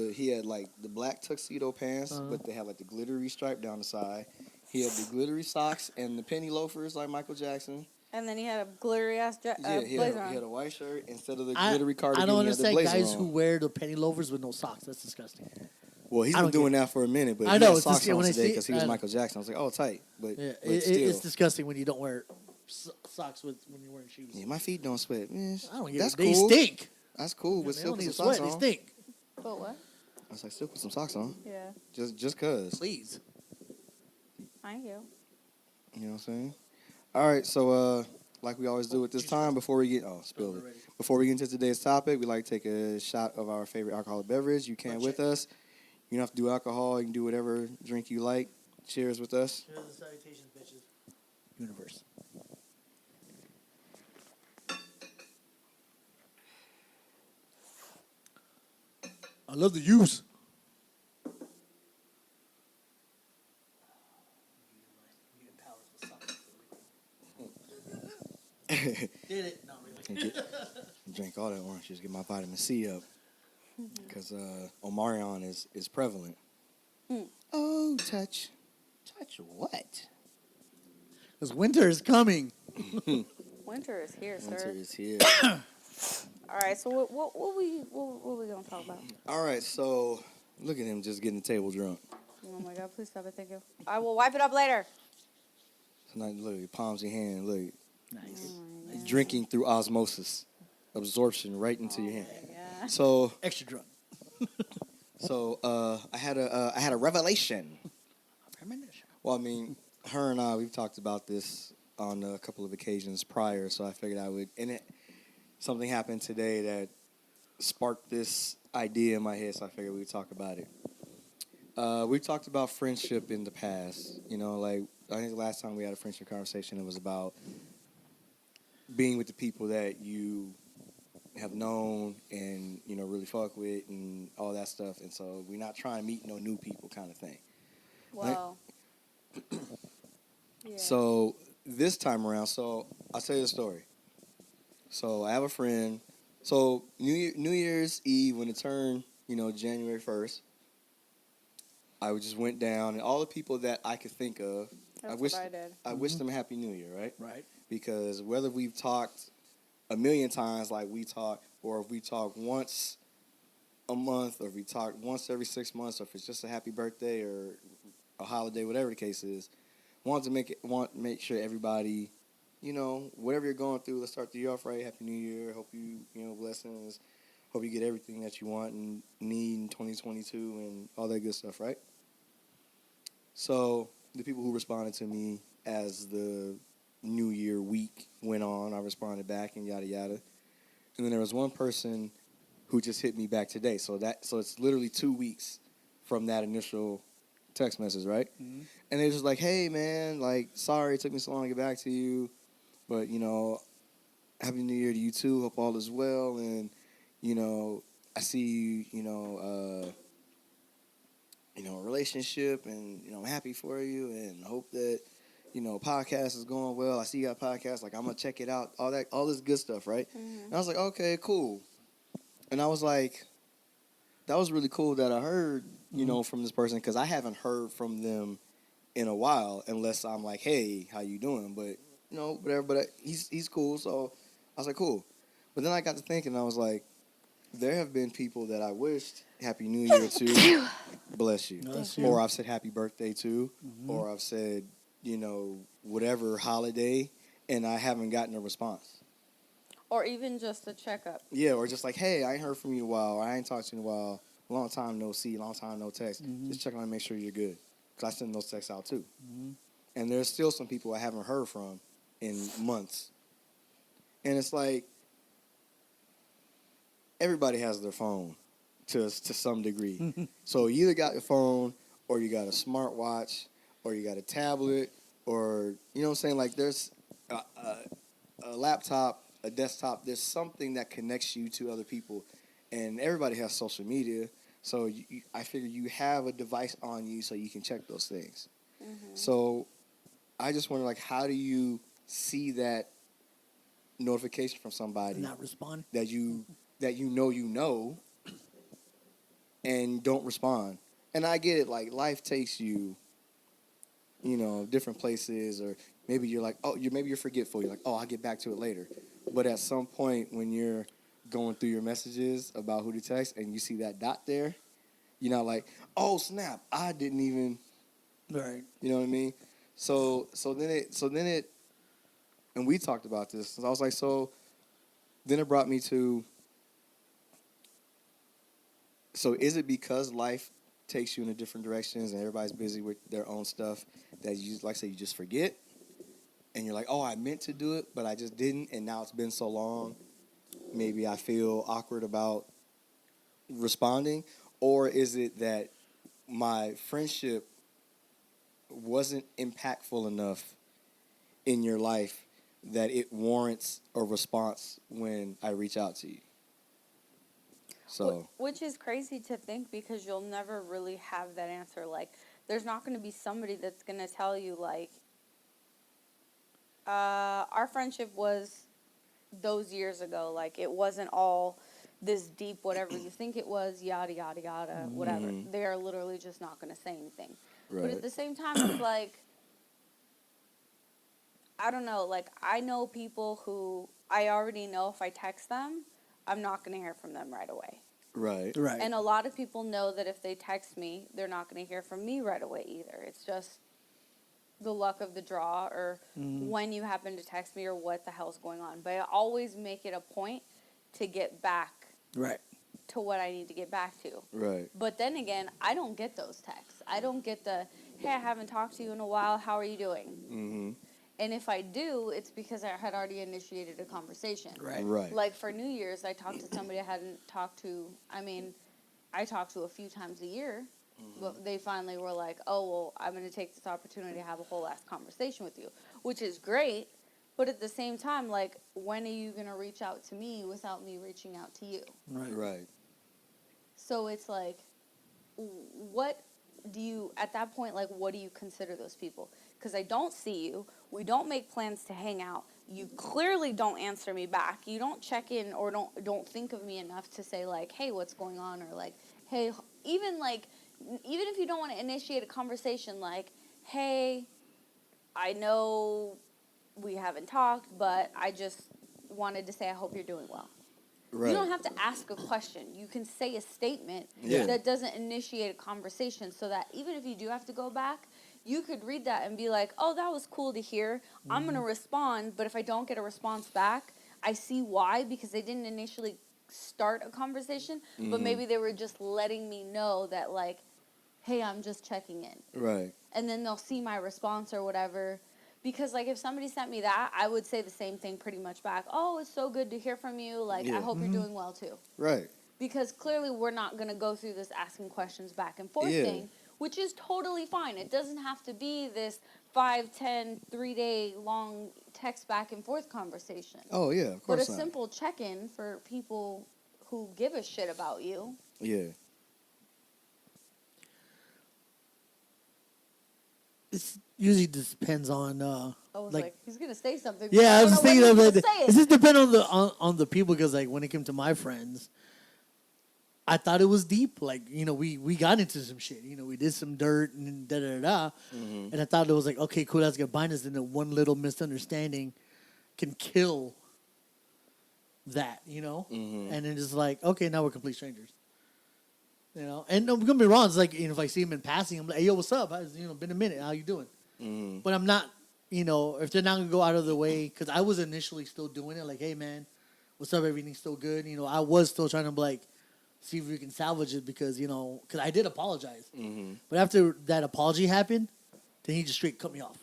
like the black tuxedo pants, but they had like the glittery stripe down the side. He had the glittery socks and the penny loafers like Michael Jackson. And then he had a glittery ass He blazer on. had a white shirt instead of the glittery cardigan. I don't he had the understand blazer guys on. who wear the penny loafers with no socks. That's disgusting. Well, he's I been don't doing that for a minute, but I he know, had it's socks just- on when I today see- because he was I know. Michael Jackson. I was like, oh, tight. But, Yeah, but still. it's disgusting when you don't wear socks with when you're wearing shoes. Yeah, my feet don't sweat. Man, I don't give that's They cool. stink. That's cool, but They still don't put need some to socks sweat. on. They stink. But what? I was like, still put some socks on. Yeah. Just cause. Please. Thank you. You know what I'm saying? All right, so like we always do at this time, before we get spilled it. Before we get into today's topic, we like to take a shot of our favorite alcoholic beverage. You can with us. You don't have to do alcohol. You can do whatever drink you like. Cheers with us. Cheers and salutations, bitches. Universe. I love the use. Did it? No, really. Drink all that orange juice. Get my vitamin C up. Because Omarion is prevalent. Oh, touch what? Because winter is coming. Winter is here, sir. Winter is here. All right, so what we gonna talk about? All right, so look at him just getting the table drunk. Oh my God! Please stop it. Thank you. I will wipe it up later. Tonight, look, your palms in your hand. Look, Nice. drinking through osmosis, absorption right into your hand. Yeah. So Extra drunk. I had a revelation. Well, I mean, her and I, we've talked about this on a couple of occasions prior, so I figured I would. And something happened today that sparked this idea in my head, so I figured we'd talk about it. We've talked about friendship in the past. You know, like, I think the last time we had a friendship conversation, it was about being with the people that you have known and, you know, really fuck with and all that stuff. And so we're not trying to meet no new people kind of thing. Well. Yeah. So this time around, so I'll tell you a story. So I have a friend. So New Year's Eve, when it turned, you know, January 1st, I just went down, and all the people that I could think of, That's what I did. I wished them a Happy New Year, right? Right. Because whether we've talked a million times like we talk, or if we talk once a month, or if we talk once every 6 months, or if it's just a happy birthday or a holiday, whatever the case is, want to make sure everybody, you know, whatever you're going through, let's start the year off right. Happy New Year. Hope you know, blessings. Hope you get everything that you want and need in 2022 and all that good stuff, right? So the people who responded to me as the New Year week went on, I responded back and yada yada. And then there was one person who just hit me back today. So it's literally 2 weeks from that initial text message, right? Mm-hmm. And they just like, hey man, like, sorry it took me so long to get back to you, but you know, Happy New Year to you too. Hope all is well, and you know, I see you, you know, a relationship, and you know, I'm happy for you, and hope that, you know, podcast is going well. I see you got a podcast, like I'm gonna check it out, all this good stuff, right? Mm-hmm. And I was like, okay, cool. And I was like, that was really cool that I heard, you know, from this person, because I haven't heard from them in a while, unless I'm like, hey, how you doing? But you know, whatever. But he's cool, so I was like, cool. But then I got to thinking, I was like, there have been people that I wished Happy New Year to, bless you, or I've said Happy Birthday to, or I've said, you know, whatever holiday, and I haven't gotten a response. Or even just a checkup. Yeah, or just like, hey, I ain't heard from you in a while, or I ain't talked to you in a while, long time no see, long time no text. Just checking on to make sure you're good, because I send those texts out too. And there's still some people I haven't heard from in months. And it's like, everybody has their phone to some degree. So you either got your phone, or you got a smartwatch, or you got a tablet, or, you know what I'm saying? Like, there's a laptop, a desktop. There's something that connects you to other people. And everybody has social media. So I figure you have a device on you so you can check those things. So I just wonder, like, how do you see that notification from somebody And not respond? that you know and don't respond? And I get it, like, life takes you, you know, different places, or maybe you're like, maybe you're forgetful. You're like, I'll get back to it later. But at some point when you're going through your messages about who to text and you see that dot there, you're not like, oh snap, I didn't even. Right. You know what I mean? So then it and we talked about this. And I was like, so then it brought me to, so is it because life takes you in a different directions and everybody's busy with their own stuff that you, like I say, you just forget? And you're like, oh, I meant to do it, but I just didn't. And now it's been so long. Maybe I feel awkward about responding. Or is it that my friendship wasn't impactful enough in your life that it warrants a response when I reach out to you? So, which is crazy to think because you'll never really have that answer. Like, there's not going to be somebody that's going to tell you, like, our friendship was those years ago. Like, it wasn't all this deep, whatever you think it was, yada, yada, yada, whatever. They are literally just not going to say anything. right. But at the same time, it's like, I don't know. Like, I know people who I already know if I text them, I'm not going to hear from them right away. Right. Right. And a lot of people know that if they text me, they're not going to hear from me right away either. It's just the luck of the draw or when you happen to text me or what the hell's going on. But I always make it a point to get back Right. to what I need to get back to. Right. But then again, I don't get those texts. I don't get the, hey, I haven't talked to you in a while. How are you doing? Mm-hmm. And if I do, it's because I had already initiated a conversation. Right. Right. Like for New Year's, I talked to somebody I hadn't talked to. I mean, I talk to a few times a year. But they finally were like, oh, well, I'm going to take this opportunity to have a whole ass conversation with you, which is great. But at the same time, like, when are you going to reach out to me without me reaching out to you? Right. Right. So it's like, what do you, at that point, like, what do you consider those people? Because I don't see you. We don't make plans to hang out. You clearly don't answer me back. You don't check in or don't think of me enough to say, like, hey, what's going on? Or, like, hey, even if you don't want to initiate a conversation, like, hey, I know we haven't talked, but I just wanted to say I hope you're doing well. Right. You don't have to ask a question. You can say a statement Yeah. that doesn't initiate a conversation so that even if you do have to go back, you could read that and be like, oh, that was cool to hear. I'm going to respond, but if I don't get a response back, I see why, because they didn't initially start a conversation, but maybe they were just letting me know that, like, hey, I'm just checking in. Right. And then they'll see my response or whatever. Because, like, if somebody sent me that, I would say the same thing pretty much back. Oh, it's so good to hear from you. Like, Yeah. I hope you're doing well, too. Right. Because clearly we're not going to go through this asking questions back and forth Yeah. thing, which is totally fine. It doesn't have to be this 5, 10, 3-day long text back and forth conversation. Oh, yeah, of But course a not. simple check-in for people who give a shit about you. Yeah. It usually depends on. I was like he's going to say something. but Yeah, I don't was know when thinking he's of gonna it. say It just depends on the people because like when it came to my friends, I thought it was deep. Like we got into some shit. We did some dirt and da da da. And I thought it was like okay, cool. That's gonna bind us. And then one little misunderstanding can kill that. And then it's like okay, now we're complete strangers. And don't get me wrong. It's like if I see him in passing, I'm like, hey, yo, what's up? Been a minute. How you doing? But I'm not. If they're not gonna go out of the way, because I was initially still doing it. Like, hey, man, what's up? Everything's still good. I was still trying to like see if we can salvage it because because I did apologize. But after that apology happened, then he just straight cut me off.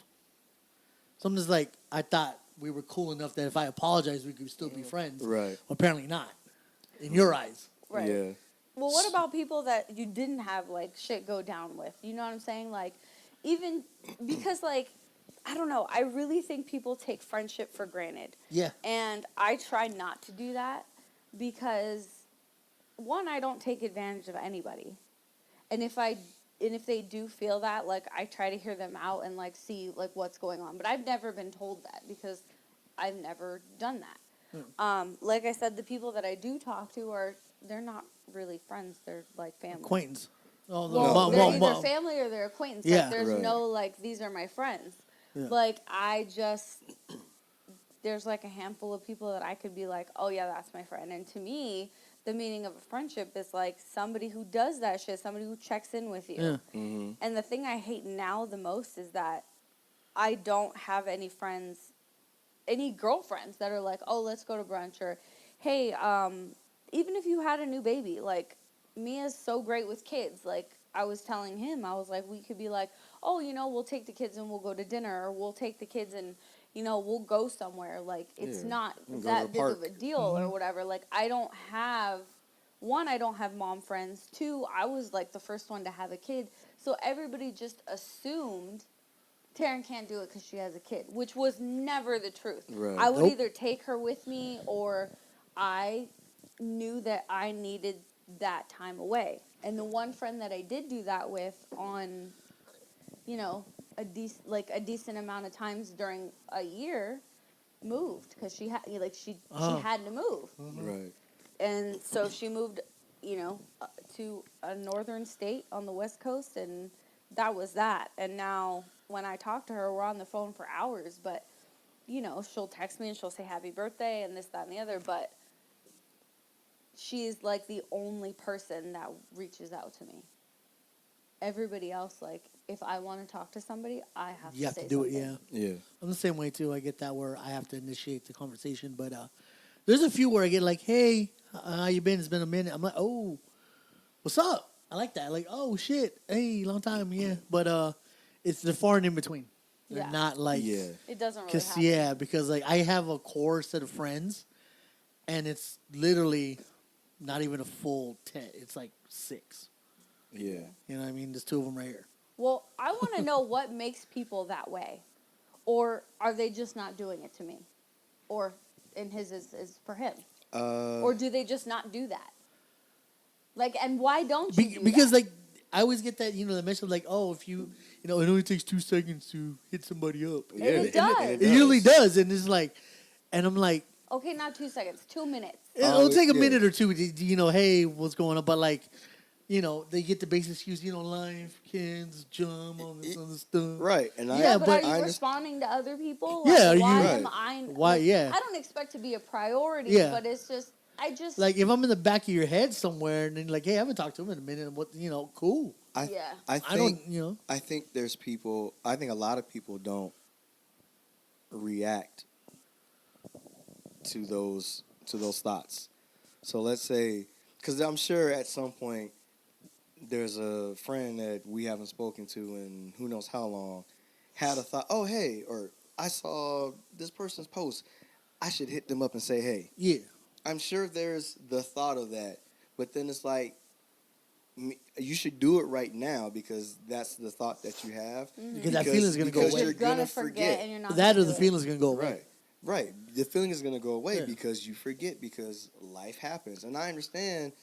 So I'm just like, I thought we were cool enough that if I apologized, we could still be friends. Right. Apparently not. In your eyes. Right. Yeah. Well, what about people that you didn't have, like, shit go down with? You know what I'm saying? Like, even because, like, I don't know. I really think people take friendship for granted. Yeah. And I try not to do that because, one, I don't take advantage of anybody. And if they do feel that, like, I try to hear them out and, like, see, like, what's going on. But I've never been told that because I've never done that. Like I said, the people that I do talk to they're not really friends. They're like family. Acquaintance. Oh, Well, they're either family or they're acquaintance. Yeah. Like, there's Right. no, like, these are my friends. Yeah. Like, there's, like, a handful of people that I could be like, oh, yeah, that's my friend. And to me, the meaning of a friendship is, like, somebody who does that shit, somebody who checks in with you. Yeah. And the thing I hate now the most is that I don't have any friends any girlfriends that are like, oh, let's go to brunch, or hey, even if you had a new baby, like Mia's so great with kids. Like I was telling him, I was like, we could be like, oh, we'll take the kids and we'll go to dinner, or we'll take the kids and we'll go somewhere. Like it's not that big of a deal or whatever. Like I don't have mom friends. Two, I was like the first one to have a kid, so everybody just assumed Taryn can't do it because she has a kid, which was never the truth. Right. I would either take her with me, or I knew that I needed that time away. And the one friend that I did do that with on, a decent amount of times during a year, moved because she had she had to move. Right. And so she moved, to a northern state on the West Coast, and that was that. And now when I talk to her, we're on the phone for hours, but, she'll text me and she'll say happy birthday and this, that, and the other, but she's like the only person that reaches out to me. Everybody else, like, if I want to talk to somebody, I have You to have say to do something. it, Yeah. I'm the same way, too. I get that where I have to initiate the conversation, but there's a few where I get like, hey, how you been? It's been a minute. I'm like, oh, what's up? I like that. Like, oh, shit. Hey, long time, yeah. But it's the far and in between. They're not like... Yeah. It doesn't really happen. Yeah, because like I have a core set of friends, and it's literally not even a full 10. It's like 6. Yeah. You know what I mean? There's 2 of them right here. Well, I want to know what makes people that way. Or are they just not doing it to me? Or, and his is for him. Or do they just not do that? Like, and why don't you do because, that? like, I always get that, the message like, oh, if you, it only takes 2 seconds to hit somebody up. And it does. It usually does. And it's like, and I'm like. Okay, not 2 seconds, 2 minutes. It'll take a minute or two, hey, what's going on? But, like, they get the basic excuse, life, kids, jump, all this other stuff. Right. And but are you responding to other people? Like, yeah. Why am I? Why, I don't expect to be a priority, but it's just, like, if I'm in the back of your head somewhere and then like, hey, I haven't talked to him in a minute. What, cool. I think there's people. I think a lot of people don't react to those thoughts. So let's say, because I'm sure at some point there's a friend that we haven't spoken to in who knows how long had a thought. Oh, hey, or I saw this person's post. I should hit them up and say, hey. Yeah. I'm sure there's the thought of that, but then it's like, you should do it right now because that's the thought that you have. Mm-hmm. Because that feeling's going to go away. You're going to forget and you're not that or the feeling's going to go away. Right. The feeling is going to go away because you forget because life happens. And I understand,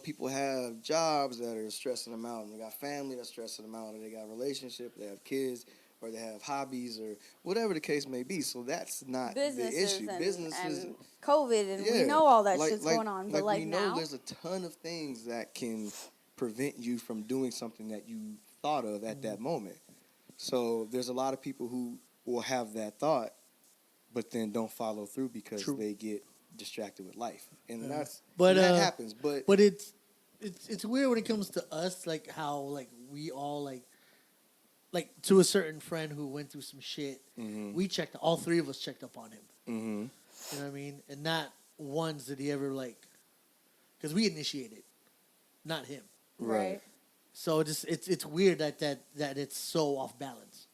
people have jobs that are stressing them out and they got family that's stressing them out and they got relationships, they have kids, or they have hobbies or whatever the case may be. So that's not the issue. Businesses and COVID and we know all that shit's going on. But we know now there's a ton of things that can prevent you from doing something that you thought of at that moment. So there's a lot of people who will have that thought, but then don't follow through because they get distracted with life, and that happens. But it's weird when it comes to us, like how like we all like to a certain friend who went through some shit. Mm-hmm. We checked. All 3 of us checked up on him. Mm-hmm. You know what I mean? And not once did he ever because we initiated, not him. Right. So it's weird that it's so off balance.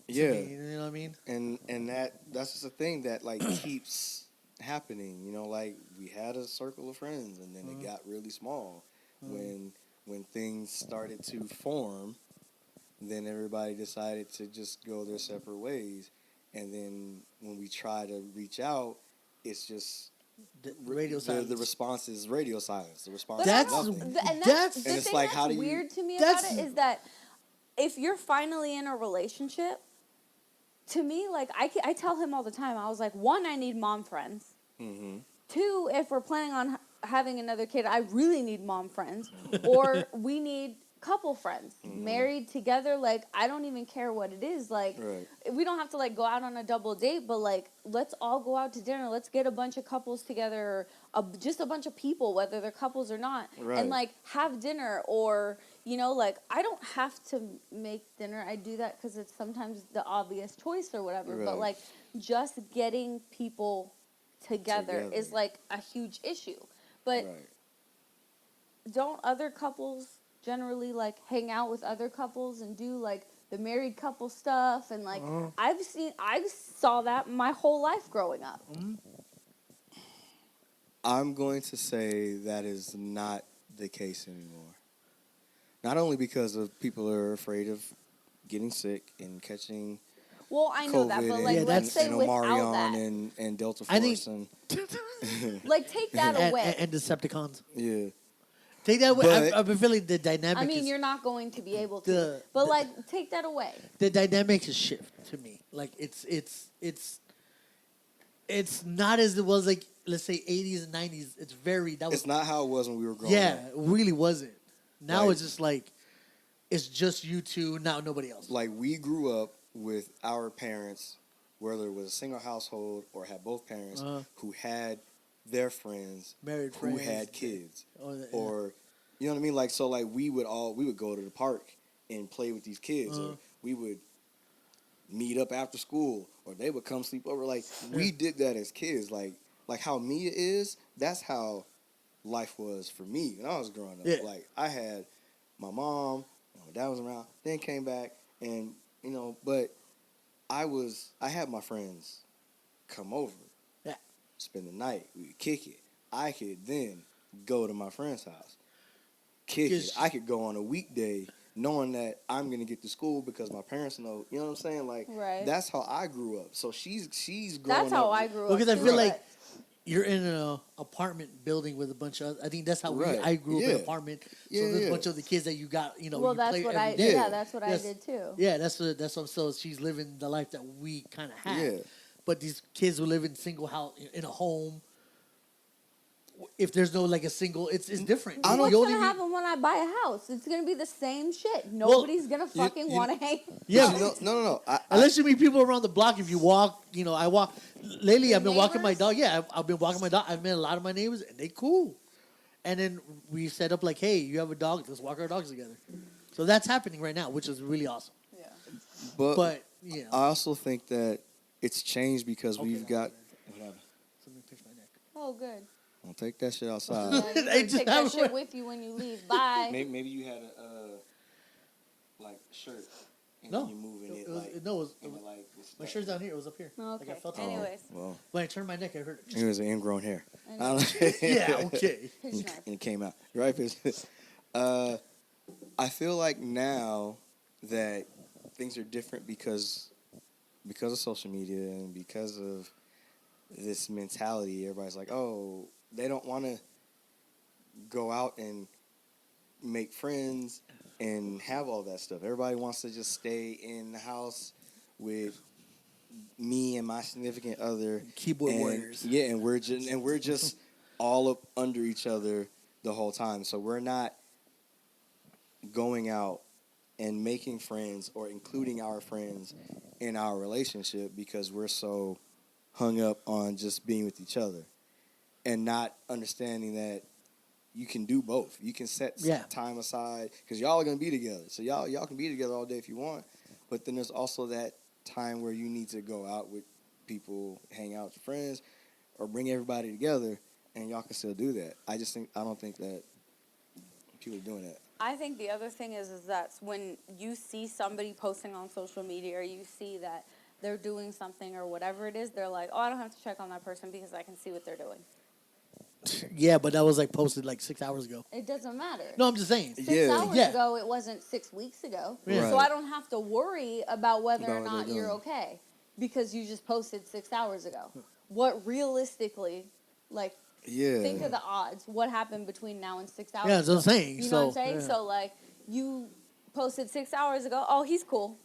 Yeah. Me, you know what I mean? And that's just a thing that keeps happening. Like we had a circle of friends and then it got really small. When things started to form, then everybody decided to just go their separate ways. And then when we try to reach out, it's just radio silence. The response is radio silence. The response is nothing. And it's like, how do you... weird to me about it is that if you're finally in a relationship, to me, like, I tell him all the time, I was like, 1, I need mom friends. Mm-hmm. 2, if we're planning on having another kid, I really need mom friends. Or we need couple friends, married together. Like, I don't even care what it is. Like, we don't have to, go out on a double date, but, let's all go out to dinner. Let's get a bunch of couples together, or just a bunch of people, whether they're couples or not, and, have dinner or, you know, like, I don't have to make dinner. I do that because it's sometimes the obvious choice or whatever. But, Right. like, just getting people together is, like, a huge issue. But Right. don't other couples generally, like, hang out with other couples and do, like, the married couple stuff? And, like, I saw that my whole life growing up. I'm going to say that is not the case anymore. Not only because of people are afraid of getting sick and catching Well, I know COVID that, but, and, like, Yeah, let's say and without Omarion that. and Delta I think- Force and Like, take that away. and Decepticons. yeah. Take that away. But- I've been feeling the dynamic. I mean, is, you're not going to be able to. But, like, take that away. the dynamics has shift to me. Like it's not as it was like, let's say 80s and 90s. It's very that was It's not how it was when we were growing yeah, up. it really wasn't. Now Like- it's just like it's just you two, now nobody else. Like we grew up with our parents, whether it was a single household or had both parents who had their friends Married who friends. had kids. Yeah. Or you know what I mean? Like so like we would go to the park and play with these kids or we would meet up after school or they would come sleep over. Like we did that as kids. Like how Mia is, that's how life was for me when I was growing up. Yeah. Like I had my mom, my dad was around, then came back and you know, but I had my friends come over. Yeah. Spend the night. We would kick it. I could then go to my friend's house. Kick it. I could go on a weekday knowing that I'm gonna get to school because my parents know, you know what I'm saying? Like Right. that's how I grew up. So she's growing That's how up. I grew up. Because I too, feel like but- you're in an apartment building with a bunch of. I think that's how Right. I grew up in Yeah. an apartment. So Yeah, there's yeah. a bunch of the kids that you got. You know, well, you that's play what every I. day. Yeah, that's what I Yes. did too. Yeah, that's what. So she's living the life that we kind of had. Yeah. But these kids who live in single house in a home. If there's no like a single, it's different. I don't- What's You gonna only- happen when I buy a house? It's gonna be the same shit. Nobody's gonna fucking you- want to hang. Yeah, No. unless you meet people around the block. If you walk, you know, I walk. Lately, Your I've been walking my neighbors? dog. Yeah, I've been walking my dog. I've met a lot of my neighbors, and they cool. And then we set up like, hey, you have a dog. Let's walk our dogs together. So that's happening right now, which is really awesome. Yeah. But you know, I also think that it's changed because Okay, we've got. somebody pinched my neck. Oh, good. Don't take that shit outside. Yeah, you They better just take have that shit with you when you leave. Bye. maybe you had a like shirt and No, you're moving it, it was, like no, it was, and it, like it's my stuck. shirt's down here. It was up here. Oh, Like I okay. felt it. Anyways. Well, When I turned my neck, I heard it. it was an ingrown hair. Yeah, okay. Pinch and knife. it came out right. I feel like now that things are different because of social media and because of this mentality. Everybody's like, oh, they don't want to go out and make friends and have all that stuff. Everybody wants to just stay in the house with me and my significant other, Keyboard and, warriors. Yeah, and we're just all up under each other the whole time. So we're not going out and making friends or including our friends in our relationship because we're so hung up on just being with each other and not understanding that you can do both. You can set time aside because y'all are gonna be together. So y'all can be together all day if you want. But then there's also that time where you need to go out with people, hang out with your friends, or bring everybody together, and y'all can still do that. I don't think that people are doing that. I think the other thing is that when you see somebody posting on social media or you see that they're doing something or whatever it is, they're like, oh, I don't have to check on that person because I can see what they're doing. Yeah, but that was like posted like 6 hours ago. It doesn't matter. No, I'm just saying. 6 Yeah. hours Yeah. ago, it wasn't 6 weeks ago. Yeah. So Right. I don't have to worry about whether or About what not they're you're doing. okay because you just posted 6 hours ago. What realistically, like, Yeah. think of the odds. What happened between now and 6 hours Yeah, that's what I'm ago? saying. You know So, what I'm saying? yeah. So, like, you posted 6 hours ago, oh, he's cool.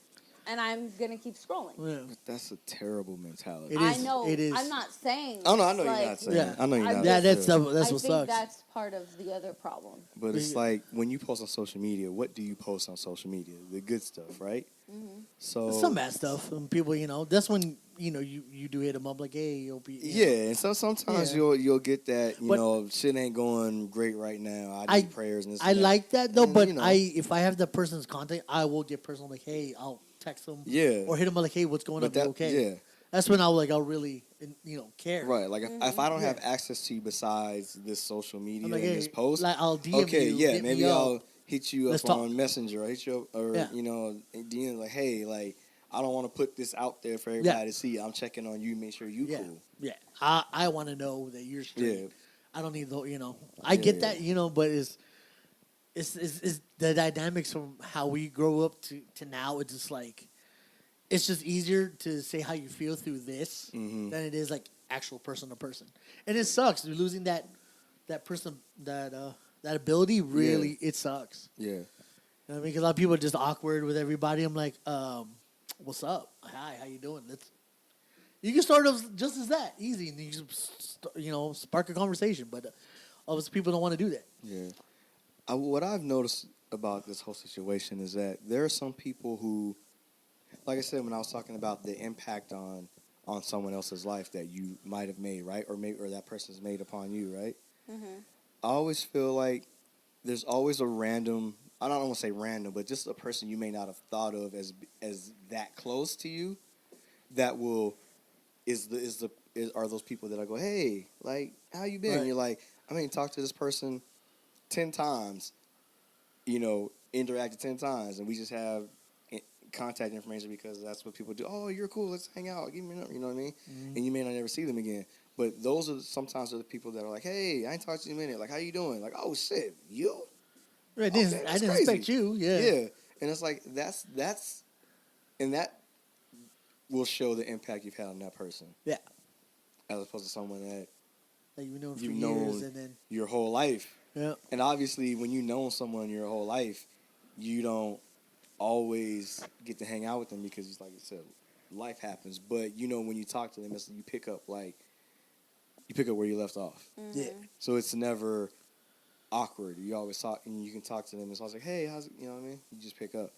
And I'm going to keep scrolling. Yeah. But that's a terrible mentality. It I is. know. It is. I'm not saying. I know you're like, not saying. Yeah. I know you're I not. just- That's I what think sucks. that's part of the other problem. But it's like when you post on social media, what do you post on social media? The good stuff, right? Mm-hmm. So Some bad stuff. People, you know, that's when you do hit them up like, hey, you'll be. And sometimes Yeah. you'll get that, But- shit ain't going great right now. I need prayers and this. I and that. like that though, And, but if I have the person's contact, I will get personal. Like, hey, I'll text them. Yeah. Or hit them like, hey, what's going on? But You okay? Yeah. That's when I'll really care. Right, like if I don't have Yeah. access to you besides this social media I'm like, and hey, this post, like, I'll DM okay, you, yeah, hit me maybe up. I'll hit you Let's up talk. on Messenger, or hit you up, or Yeah. DM like, hey, like I don't want to put this out there for everybody to see. I'm checking on you, make sure you Yeah. cool. Yeah. I want to know that you're straight. Yeah. I don't need I get that, but it's the dynamics from how we grow up to now. It's just like, it's just easier to say how you feel through this Mm-hmm. than it is like actual person to person. And it sucks. You're losing that person, that ability. Really, it sucks. Yeah. You know what I mean? Because a lot of people are just awkward with everybody. I'm like, what's up? Hi, how you doing? You can start off just as that, easy, and you can spark a conversation. But obviously, people don't want to do that. Yeah. What I've noticed about this whole situation is that there are some people who, like I said, when I was talking about the impact on someone else's life that you might have made, right? Or that person's made upon you, right? Mm-hmm. I always feel like there's always a random, I don't want to say random, but just a person you may not have thought of as that close to you that are those people that I go, hey, like, how you been? Right. You're like, I mean, talk to this person 10 times, interacted 10 times, and we just have contact information because that's what people do. Oh, you're cool. Let's hang out. Give me a number. You know what I mean? Mm-hmm. And you may not ever see them again. But those are sometimes the people that are like, hey, I ain't talked to you in a minute. Like, how you doing? Like, oh, shit, you? Right, Okay, I that's didn't crazy. expect you. Yeah. Yeah. And it's like, and that will show the impact you've had on that person. Yeah. As opposed to someone that Like you've known for you've years, known and then your whole life. yeah. And obviously, when you've known someone your whole life, you don't always get to hang out with them because, it's like you said, life happens. But when you talk to them, you pick up where you left off. Yeah. So it's never awkward. You always talk, and you can talk to them. It's always like, hey, how's it? You know what I mean? You just pick up.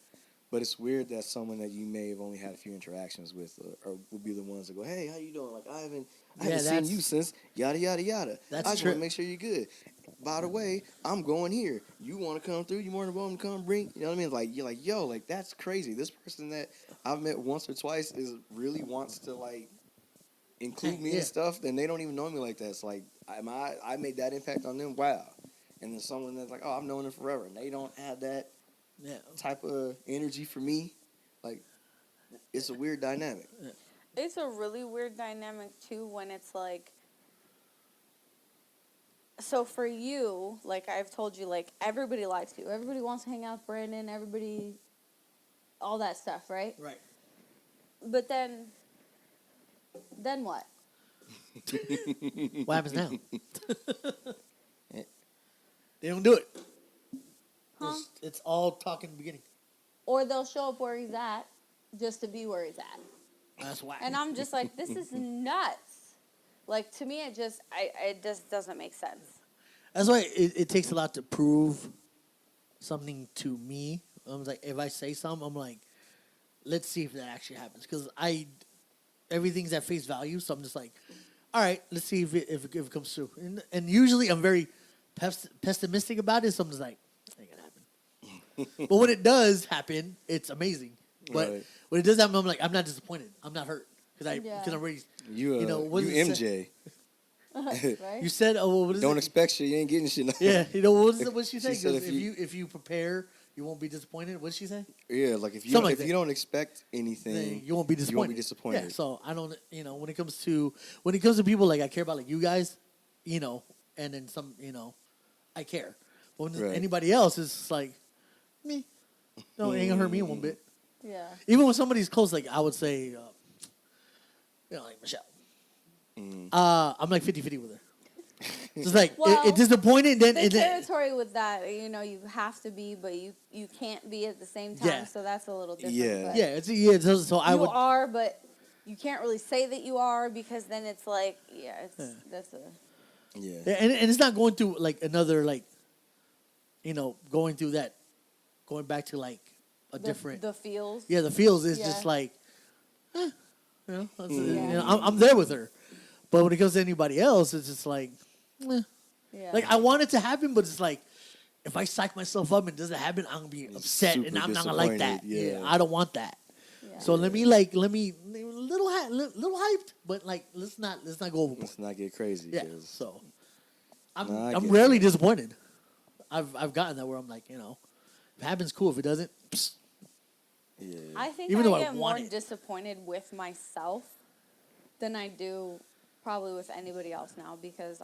But it's weird that someone that you may have only had a few interactions with, or would be the ones that go, hey, how you doing? Like, I haven't seen you since yada yada yada. That's I just true. want to make sure you're good. By the way, I'm going here. You want to come through? You more than welcome to come bring? You know what I mean? Like, you're like, yo, like, that's crazy. This person that I've met once or twice really wants to, like, include me Yeah. in stuff, and they don't even know me like that. It's like, I made that impact on them. Wow. And then someone that's like, oh, I've known them forever, and they don't have that type of energy for me. Like, it's a weird dynamic. It's a really weird dynamic, too, when it's like, so for you, like I've told you, like, everybody likes you. Everybody wants to hang out with Brandon. Everybody, all that stuff, right? Right. But then what? What happens now? They don't do it. Huh? It's all talk in the beginning. Or they'll show up where he's at just to be where he's at. That's why. And I'm just like, this is nuts. Like, to me, it just doesn't make sense. That's why it takes a lot to prove something to me. I was like, if I say something, I'm like, let's see if that actually happens. Because everything's at face value, so I'm just like, all right, let's see if it comes through. And usually I'm very pessimistic about it, so I'm just like, ain't gonna happen. But when it does happen, it's amazing. But Right. when it does happen, I'm like, I'm not disappointed. I'm not hurt. Because Yeah. I'm already, You what does it MJ. Right? you said, what is Don't it? expect shit. You ain't getting shit. Yeah, what'd she say? She said 'Cause if you prepare, you won't be disappointed. What'd she say? Yeah, like if you Something like if you don't expect anything, Then you won't be disappointed. You won't be disappointed. Yeah, so I don't, when it comes to people like I care about, like you guys, and then some, I care. But when Right. anybody else is like me, no, it ain't gonna hurt me one bit. Yeah. Even when somebody's close, like I would say, like Michelle. I'm like 50-50 with her. Just like Well, it disappointed, then The it. territory with that, you have to be, but you can't be at the same time. Yeah. So that's a little different. Yeah. but So I you would. are, but you can't really say that you are because then it's like, that's a. Yeah. Yeah, and it's not going through like another going through that, going back to like a different. The feels. Yeah, the feels is Yeah. just like, I'm there with her. But when it comes to anybody else, it's just like, eh. Yeah. Like I want it to happen, but it's like if I psych myself up and it doesn't happen, I'm gonna be upset and I'm not gonna like that. Yeah. I don't want that. Yeah. So let me little hyped, but like let's not go overboard. Let's not get crazy. Yeah. 'Cause- So I I'm get rarely that. disappointed. I've gotten that where I'm like, if it happens, cool. If it doesn't, psst. Yeah. I think Even though I I get more want it. disappointed with myself than I do probably with anybody else now because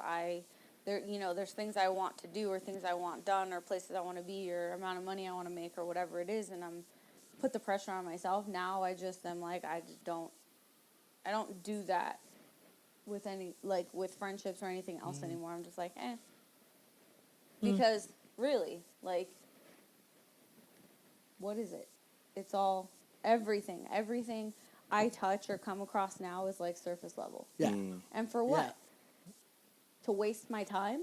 there's things I want to do or things I want done or places I want to be or amount of money I want to make or whatever it is, and I'm put the pressure on myself. Now I just am like I don't do that with any with friendships or anything else anymore. I'm just like because really what is it? It's all everything I touch or come across now is like surface level. Yeah. And for what? Yeah. To waste my time?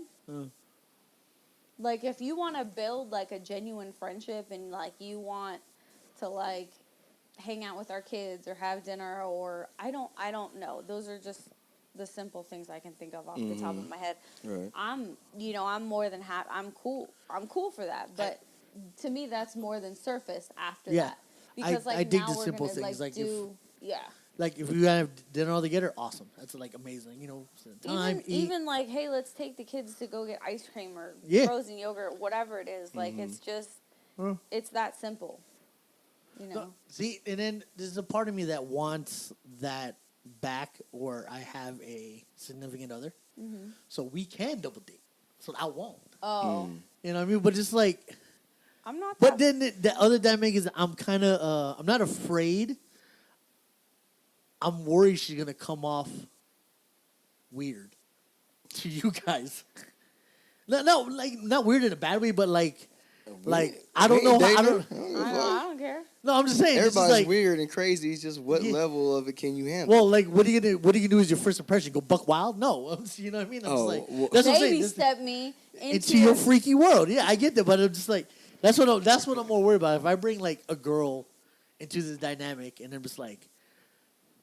Like if you want to build like a genuine friendship and like you want to hang out with our kids or have dinner or I don't know. Those are just the simple things I can think of off the top of my head. Right. I'm more than happy. I'm cool for that. But to me, that's more than surface after that. Because I dig now the we're simple gonna, things. Like yeah. Like if we have dinner all together, awesome. That's like amazing. Spend time, eat. Even like, hey, let's take the kids to go get ice cream or frozen yogurt, whatever it is. Like it's just, it's that simple. See, and then there's a part of me that wants that back, or I have a significant other, so we can double date. So I won't. Oh. You know what I mean? But it's like, I'm not. but then the other dynamic is I'm kind of I'm not afraid. I'm worried she's gonna come off weird to you guys. No, like not weird in a bad way, but like I don't know. I don't care. No, I'm just saying. Everybody's weird and crazy. It's just what level of it can you handle? Well, like, what are you gonna do as your first impression? Go buck wild? No, you know what I mean. I'm just like, that's what I'm saying. Baby step me into your freaky world. Yeah, I get that, but I'm just like, that's what I'm more worried about. If I bring like a girl into this dynamic, and I'm just like,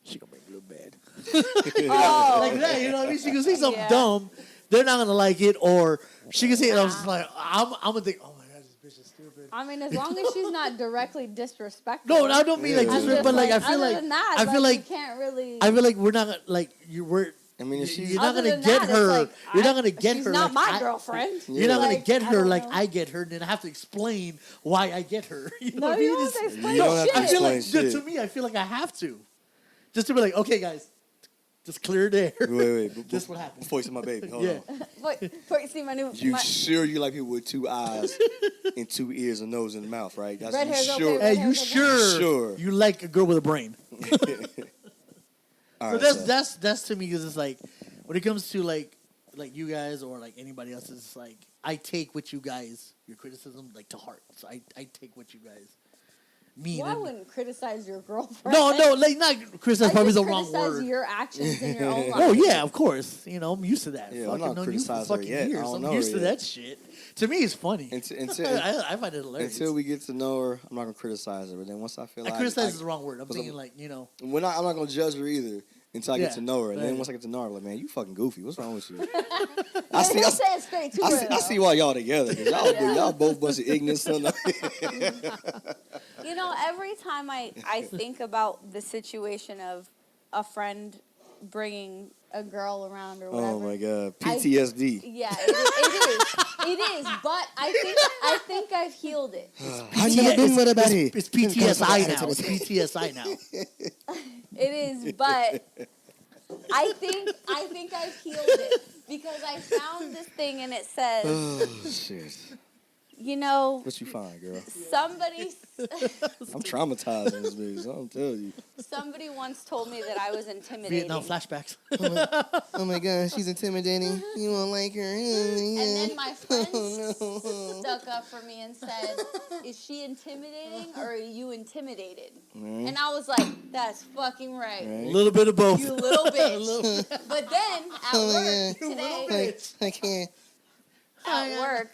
she gonna make me look bad, like that. You know what I mean? She can say something dumb. They're not gonna like it, or she can say it. I'm just like, I'm gonna think, oh my god, this bitch is stupid. I mean, as long as she's not directly disrespectful. No, I don't mean like disrespectful, but like I feel like you can't really. I feel like we're not like you're. I mean, if you're not gonna get her. You're not gonna get her. She's not my girlfriend. You're not gonna get her like I get her, and then I have to explain why I get her. You know what I mean? You don't have to explain shit. I feel like Shit. to me, I feel like I have to, just to be like, okay, guys, just clear the air. Wait. This what happened. Before you see my baby, hold on. Wait, see my new. You sure you like people with 2 eyes and 2 ears, a nose, and a mouth, right? That's Red you hair's sure. okay, Hey, you sure you like a girl with a brain? All So right, that's to me because it's like when it comes to like you guys or like anybody else, it's like I take what you guys your criticism like to heart. So I take what you guys mean. Well, I and- wouldn't criticize your girlfriend. No, like not criticize. Probably the wrong criticize word. your actions in your own life. Oh yeah, of course. I'm used to that. Yeah, Fucking I'm not known you for criticizing her fucking yet. I years. don't I'm know used her to yet. that shit. To me, it's funny. I find it hilarious. Until we get to know her, I'm not gonna criticize her. But then once I feel like criticize is the wrong word. I'm thinking like I'm not gonna judge her either until I get to know her. And then right. once I get to know her, I'm like, man, you fucking goofy. What's wrong with you? I say it straight to her. I see why y'all together. Cause y'all both bunch of ignorant son. Every time I think about the situation of a friend bringing a girl around or whatever. Oh my god, PTSD. It is. But I think I've healed it. I've never been with a buddy. It's PTSI now. It's PTSI now. It is, but I think I've healed it because I found this thing and it says, Oh shit. What you find, girl? Somebody I'm traumatized in this movie. So I'm telling you. Somebody once told me that I was intimidating. Vietnam flashbacks. Oh my god, she's intimidating. You won't like her. And then my friend stuck up for me and said, "Is she intimidating or are you intimidated?" Mm. And I was like, "That's fucking right. A little bit of both. You little bitch." But then at work today, I can't. at work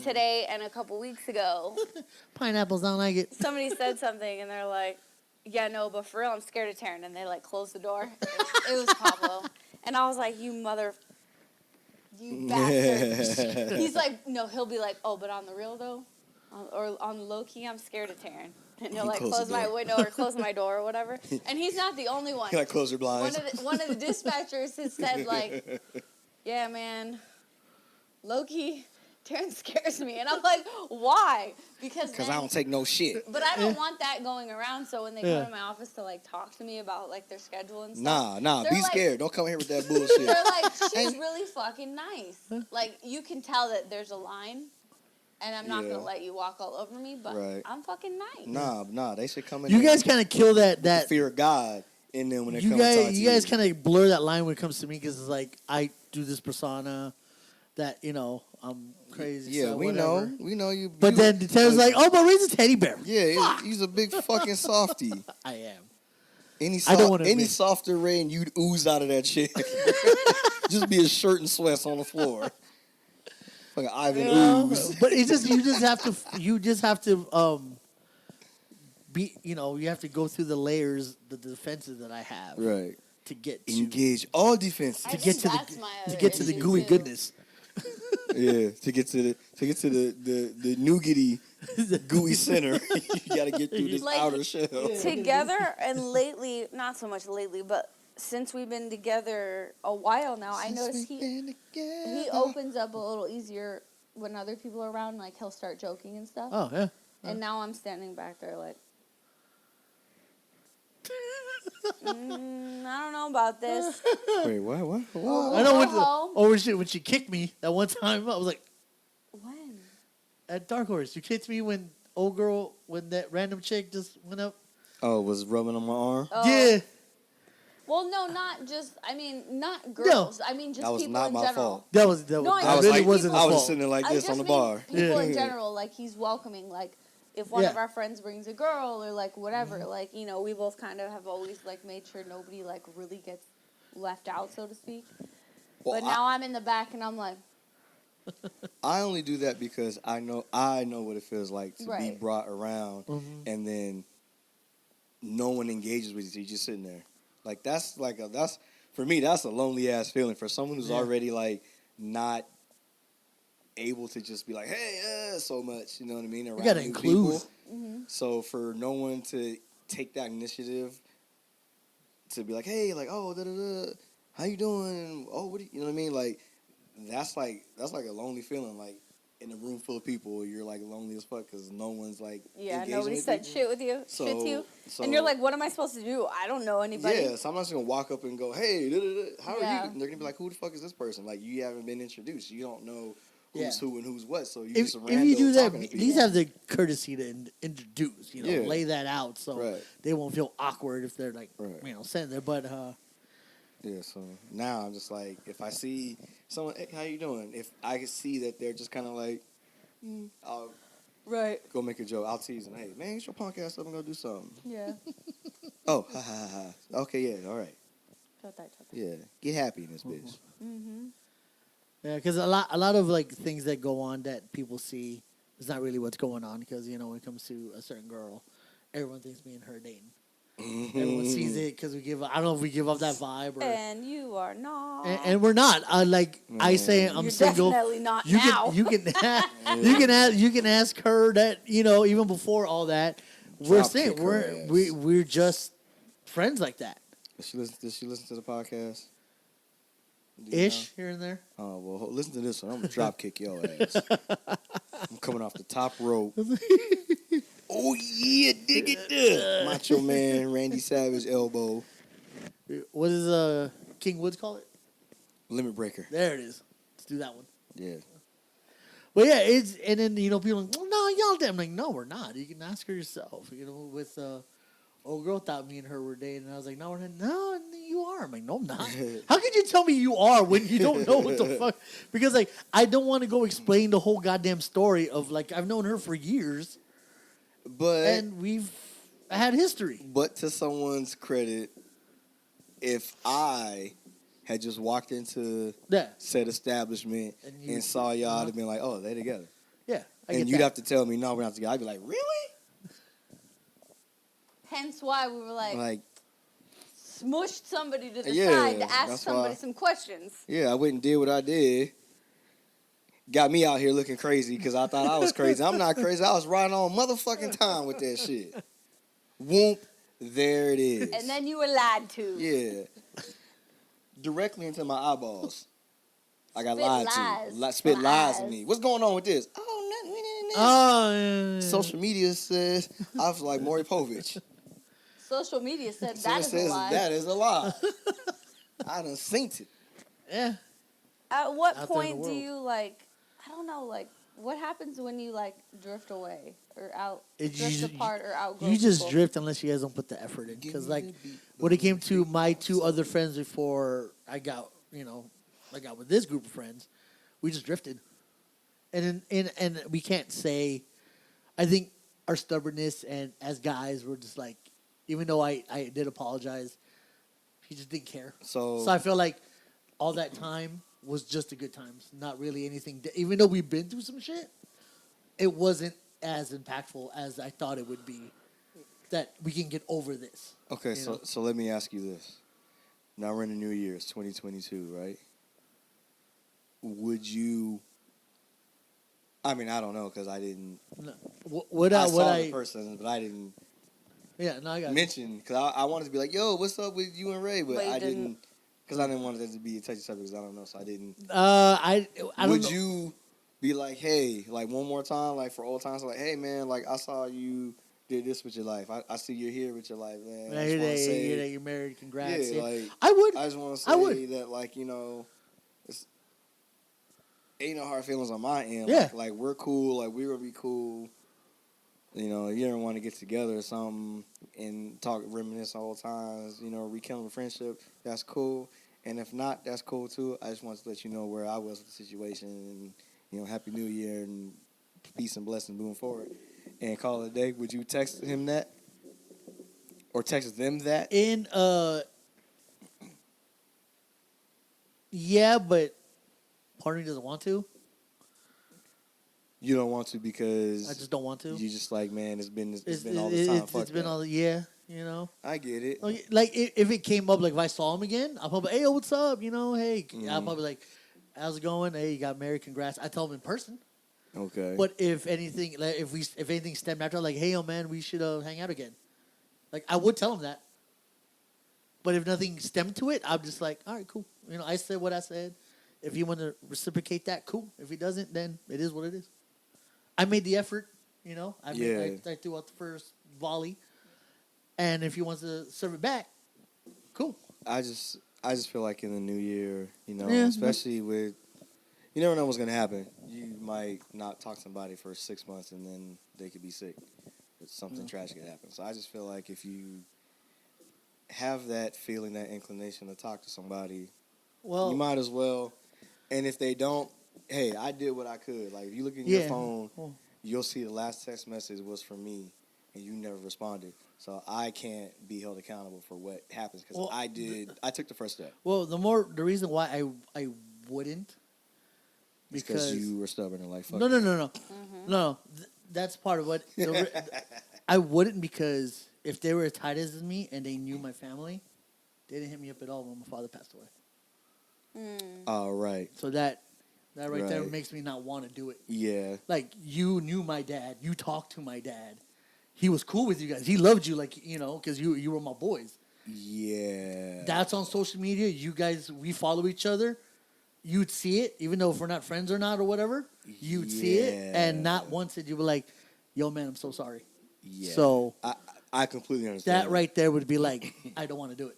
today and a couple weeks ago, Pineapples don't like it. somebody said something and they're like, yeah, no, but for real, I'm scared of Taryn. And they, like, closed the door. It was Pablo. And I was like, you bastard. He's like, no, he'll be like, oh, but on the real, though, or on the low key, I'm scared of Taryn. And he'll, like, close my window or close my door or whatever. And he's not the only one. He, like, close your blinds. One of the dispatchers has said, like, yeah, man, low key, Taryn scares me. And I'm like, why? Because I don't take no shit. But I don't want that going around. So when they go to my office to, like, talk to me about, like, their schedule and stuff. Nah, be scared. Don't come here with that bullshit. They're like, she's really fucking nice. Like, you can tell that there's a line. And I'm not going to let you walk all over me, but I'm fucking nice. Nah, they should come in. You guys kind of kill that fear of God in them when they come and talk to you. You guys kind of blur that line when it comes to me because it's like I do this persona that I'm crazy. Yeah, so we whatever. know you. But then Ted's like, oh, but Ray's a teddy bear. Yeah, he's a big fucking softie. I am. Any admit. softer Ray and you'd ooze out of that shit. Just be a shirt and sweats on the floor. Like Ivan ooze. But it's just you just have to be you have to go through the layers, the defenses that I have. Right. To get engage all defenses. To get to the gooey goodness. Yeah, to get to the nougaty gooey center, you got to get through this outer shell. Together and lately, not so much lately, but since we've been together a while now, I noticed he opens up a little easier when other people are around. Like, he'll start joking and stuff. Oh, yeah. And now I'm standing back there like, I don't know about this. Wait, what? I know when she kicked me that one time, I was like, when? At Dark Horse. You kicked me when that random chick just went up. Oh, was rubbing on my arm? Oh. Yeah. Well, no, not girls. No. I mean, just that was people not in my general. Fault. That was wasn't. I was just sitting there like this on the bar. People in general, like, he's welcoming. Like, if one of our friends brings a girl or like whatever, like, we both kind of have always like made sure nobody like really gets left out, so to speak. Well, but now I'm in the back and I'm like. I only do that because I know what it feels like to be brought around, and then no one engages with you. You're just sitting there. Like, that's for me, that's a lonely ass feeling for someone who's already like not able to just be like, hey, so much, you know what I mean? Around you gotta include. So for no one to take that initiative to be like, hey, like, oh, how you doing? Oh, what do you know what I mean? Like, that's like a lonely feeling. Like, in a room full of people, you're like lonely as fuck because no one's like nobody said shit with you, shit to you, and you're like, what am I supposed to do? I don't know anybody. Yeah, so I'm not just gonna walk up and go, hey, how are you? And they're gonna be like, who the fuck is this person? Like, you haven't been introduced. You don't know who's who and who's what. So you just if you do that, at least have the courtesy to introduce. Lay that out so they won't feel awkward if they're like sitting there. But yeah, so now I'm just like, if I see someone, hey, how you doing? If I can see that they're just kind of like, I'll go make a joke. I'll tease them. Hey, man, get your punk ass up and go do something. Yeah. Oh, ha, ha, ha. Okay, yeah, all right. Yeah, get happy in this bitch. Mm-hmm. Yeah, because a lot of like things that go on that people see is not really what's going on. Because when it comes to a certain girl, everyone thinks me and her dating. Everyone sees it because I don't know if we give off that vibe. And you are not. And we're not. I say I'm You're single. Definitely not you now. You can ask her that. Even before all that, we're saying we're just friends like that. Does she listen to the podcast? Here and there. Oh, well, listen to this one. I'm going to drop kick your ass. I'm coming off the top rope. Oh, yeah, dig it. Macho Man, Randy Savage, elbow. What does King Woods call it? Limit breaker. There it is. Let's do that one. Yeah. But yeah, and then, people are like, well, no, y'all did. I'm like, no, we're not. You can ask her yourself. With old girl thought me and her were dating. And I was like, no, we're not. No, you are. I'm like, no, I'm not. How could you tell me you are when you don't know what the fuck? Because, like, I don't want to go explain the whole goddamn story of, like, I've known her for years. And we've had history. But to someone's credit, if I had just walked into said establishment and saw y'all, I'd have been like, oh, they together. Yeah. And you'd have to tell me, no, we're not together. I'd be like, really? Hence why we were Like, smushed somebody to the Yeah, side to ask that's somebody why- some questions. yeah, I went and did what I did. Got me out here looking crazy because I thought I was crazy. I'm not crazy. I was riding on motherfucking time with that shit. Whoop, there it is. And then you were lied to. Yeah. Directly into my eyeballs. I got Spit lied lies. to. Spit lies at Lies. me. What's going on with this? Oh, nothing. Oh, yeah. Social media says I was like Maury Povich. Social media said So that it is a says lie. that is a lie. I done seen it. Yeah. At what Out there in the point do world. you I don't know, what happens when you drift away or drift apart or outgrow You just people? drift unless you guys don't put the effort in. Because Give me the beat, when it came to my two other friends before I got with this group of friends, we just drifted. And we can't say, I think our stubbornness and as guys, we're just like, even though I did apologize, he just didn't care. So I feel like all that time was just a good times, not really anything. Even though we've been through some shit, it wasn't as impactful as I thought it would be. That we can get over this. okay, you know? so let me ask you this. Now we're in the new year, it's 2022, right? Would you? I mean, I don't know because I didn't. No. I saw the person, but I didn't Yeah, no, I got mention because I wanted to be like, "Yo, what's up with you and Ray?" But But you I didn't. didn't because I didn't want it to be a touchy subject because I don't know, so I didn't. I don't Would know. you be like, "Hey, like one more time, like for old times, like, hey man, like I saw you did this with your life. I see you're here with your life, man. I just want to say, you're married. Congrats. yeah, like I would. I just want to I would. say that, like, it's ain't no hard feelings on my end. Yeah. Like we're cool. Like we're gonna be cool. You don't want to get together or something and talk, reminisce old times. Rekindle the friendship. That's cool. And if not, that's cool too. I just wanted to let you know where I was with the situation, and Happy New Year and peace and blessings moving forward. And call it a day. Would you text him that, or text them that? Yeah, but part of me doesn't want to. You don't want to because I just don't want to. you just like, man, it's been all this time. Fuck It's been that. all I get it. Like if it came up, like if I saw him again, I'll probably, hey, what's up? Hey, I'll probably like, how's it going? Hey, you got married? Congrats. I tell him in person. Okay. But if anything, like if anything stemmed after, like, hey, oh man, we should hang out again. Like I would tell him that. But if nothing stemmed to it, I'm just like, all right, cool. I said what I said. If you want to reciprocate that, cool. If he doesn't, then it is what it is. I made the effort, I threw out the first volley. And if he wants to serve it back, cool. I just feel like in the new year, Yeah. especially with, you never know what's gonna happen. You might not talk to somebody for 6 months and then they could be sick. Something tragic could happen. So I just feel like if you have that feeling, that inclination to talk to somebody, Well, you might as well. And if they don't, hey, I did what I could. Like if you look in your phone, you'll see the last text message was from me, and you never responded. So I can't be held accountable for what happens because I took the first step. Well, the reason why I wouldn't, Because you were stubborn and like, fuck. No. No. That's part of what I wouldn't, because if they were as tight as me and they knew my family, they didn't hit me up at all when my father passed away. All right. So that right there Right. makes me not want to do it. Yeah. Like, you knew my dad. You talked to my dad. He was cool with you guys. He loved you, like, because you were my boys. Yeah. That's on social media. You guys, we follow each other. You'd see it, even though if we're not friends or not or whatever. You'd see it, and not once did you be like, yo, man, I'm so sorry. Yeah. So I completely understand that right there would be like, I don't want to do it.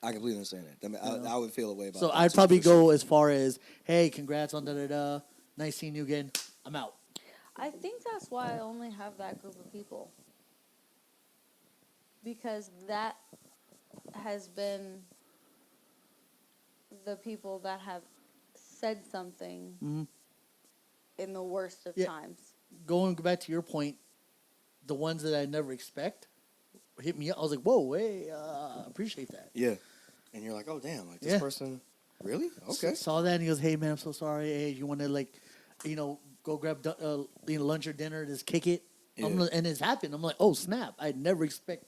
I completely understand that. I mean, I would feel a way about So that. I'd too, probably for sure. go as far as, hey, congrats on da-da-da. Nice seeing you again. I'm out. I think that's why I only have that group of people. Because that has been the people that have said something in the worst of times. Going back to your point, the ones that I never expect hit me up. I was like, whoa, hey, appreciate that. Yeah. And you're like, oh, damn, like this person, really? Okay. Saw that and he goes, hey, man, I'm so sorry. Hey, you want to, go grab lunch or dinner, just kick it? Yeah. And it's happened. I'm like, oh, snap. I never expect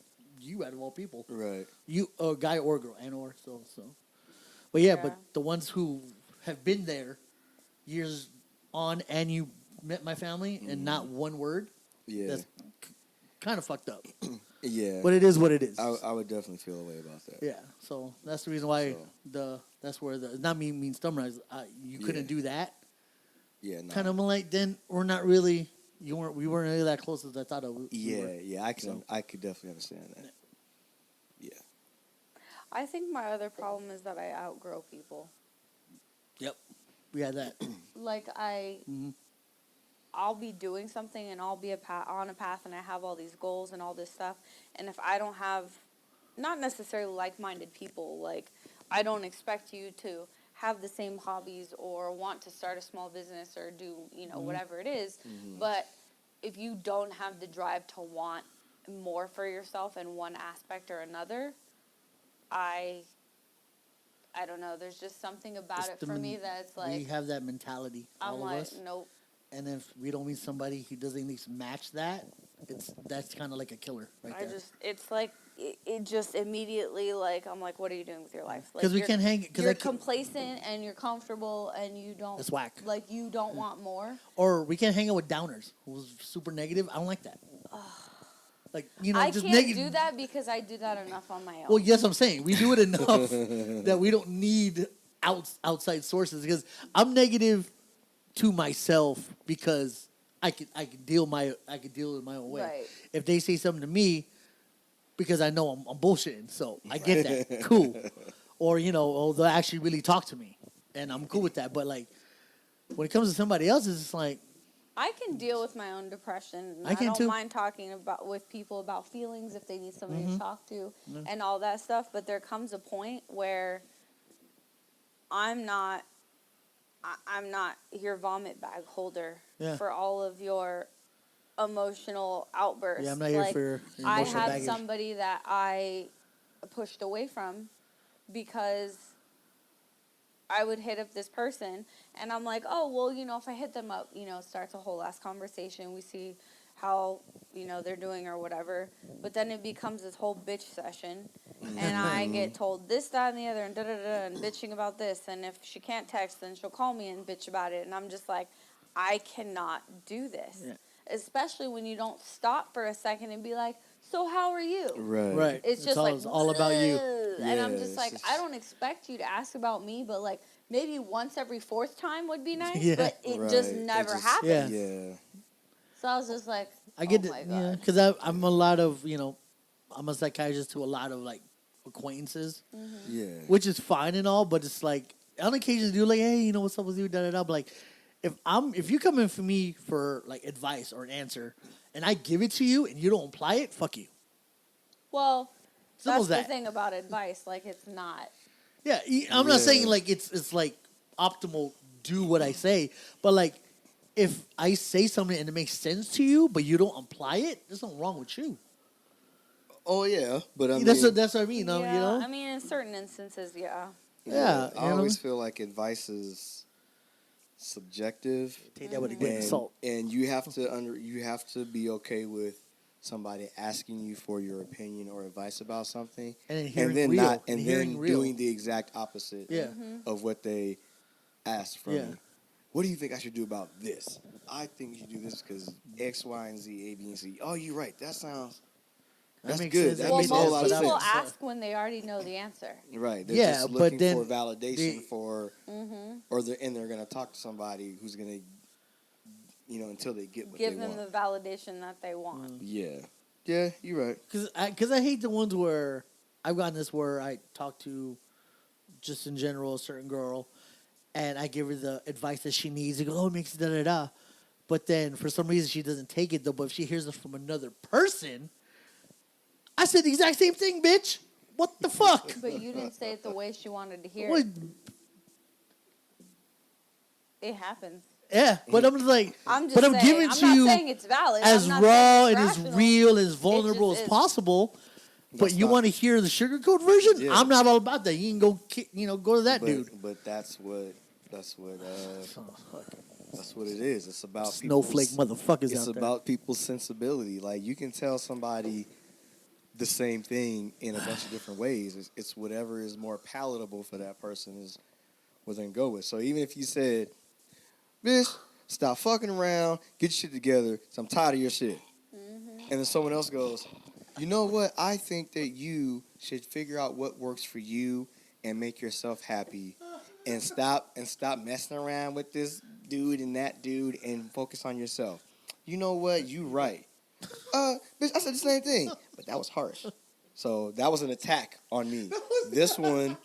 you out of all people. Right. You, a guy or girl, and or so. But yeah, Yeah. but the ones who have been there years on, and you met my family, and not one word. Yeah. That's kind of fucked up. Yeah. But it is what it is. I would definitely feel a way about that. Yeah, so that's the reason why So. that's where the not me means summarize. You couldn't do that. Yeah. No. Kind of like then we're not really we weren't really that close as I thought it was. Yeah. I could definitely understand that. Yeah. I think my other problem is that I outgrow people. Yep, we had that. Like I'll be doing something and I'll be on a path and I have all these goals and all this stuff. And if I don't have, not necessarily like-minded people, like I don't expect you to have the same hobbies or want to start a small business or do, whatever it is. But if you don't have the drive to want more for yourself in one aspect or another, I don't know. There's just something about it for me that's like, we have that mentality. I'm All like, of us. nope. And if we don't meet somebody who doesn't at least match that, that's kind of like a killer right there. It's like, it just immediately, like, I'm like, what are you doing with your life? Because we can't hang. You're complacent and you're comfortable and you don't. It's whack. Like, you don't want more. Or we can't hang out with downers who's super negative. I don't like that. Like, I just can't negative. do that because I do that enough on my own. Well, yes, I'm saying we do it enough that we don't need outside sources. Because I'm negative to myself because I could deal in my own way. Right. If they say something to me, because I know I'm bullshitting, so I get that. Cool. Or they'll actually really talk to me, and I'm cool with that. But like when it comes to somebody else, it's just like I can deal with my own depression. I can don't too. mind talking with people about feelings if they need somebody to talk to and all that stuff. But there comes a point where I'm not your vomit bag holder for all of your emotional outbursts. Yeah, I'm not here for your I emotional had baggage. somebody that I pushed away from because I would hit up this person, and I'm like, oh, well, if I hit them up, it starts a whole last conversation. We see how, they're doing or whatever. But then it becomes this whole bitch session, and I get told this, that, and the other, and da-da-da, and bitching about this. And if she can't text, then she'll call me and bitch about it. And I'm just like, I cannot do this. Yeah. Especially when you don't stop for a second and be like, so how are you? Right. It's It's just all about you. And I'm just like, I don't expect you to ask about me, but like maybe once every fourth time would be nice, but it just never happens. Yeah. So I was just like, I get my God. because I'm a lot of I'm a psychiatrist to a lot of like acquaintances, Yeah. which is fine and all, but it's like on occasion you like, hey, what's up with you, da da da. But like if you come in for me for like advice or an answer, and I give it to you and you don't apply it, fuck you. Well, Simple that's as the thing about advice. Like, it's not. Yeah, I'm not saying like it's like optimal. Do what I say, but like if I say something and it makes sense to you, but you don't apply it, there's something wrong with you. Oh yeah, but I mean that's what I mean. Yeah, I mean, in certain instances, yeah. Yeah, I always feel like advice is subjective. Take that with a grain of salt. And you have to be okay with somebody asking you for your opinion or advice about something, and then doing the exact opposite of what they asked from you. What do you think I should do about this? I think you should do this because X, Y, and Z, A, B, and C. Oh, you're right. That's good. That makes a whole lot of sense. Most people ask when they already know the answer. Right. They're just looking for validation and they're going to talk to somebody who's going to, until they get what they want. Give them the validation that they want. Yeah. Yeah, you're right. Because I hate the ones where I've gotten this where I talk to, just in general, a certain girl, and I give her the advice that she needs. I go, oh, it makes da-da-da. But then, for some reason, she doesn't take it, though. But if she hears it from another person, I said the exact same thing, bitch. What the fuck? But you didn't say it the way she wanted to hear What? it. It happens. Yeah, but I'm just like, I'm giving to you saying it's valid. as raw and as real, as vulnerable as possible. But you want to hear the sugarcoat version? Yeah. I'm not all about that. You can go to that dude. But that's what it is. It's about snowflake motherfuckers. It's out there. about people's sensibility. Like, you can tell somebody the same thing in a bunch of different ways. It's whatever is more palatable for that person is what they can go with. So even if you said, bitch, stop fucking around, get your shit together, 'cause I'm tired of your shit. And then someone else goes, you know what? I think that you should figure out what works for you and make yourself happy and stop messing around with this dude and that dude and focus on yourself. You know what? You right. Bitch, I said the same thing, but that was harsh. So that was an attack on me. This one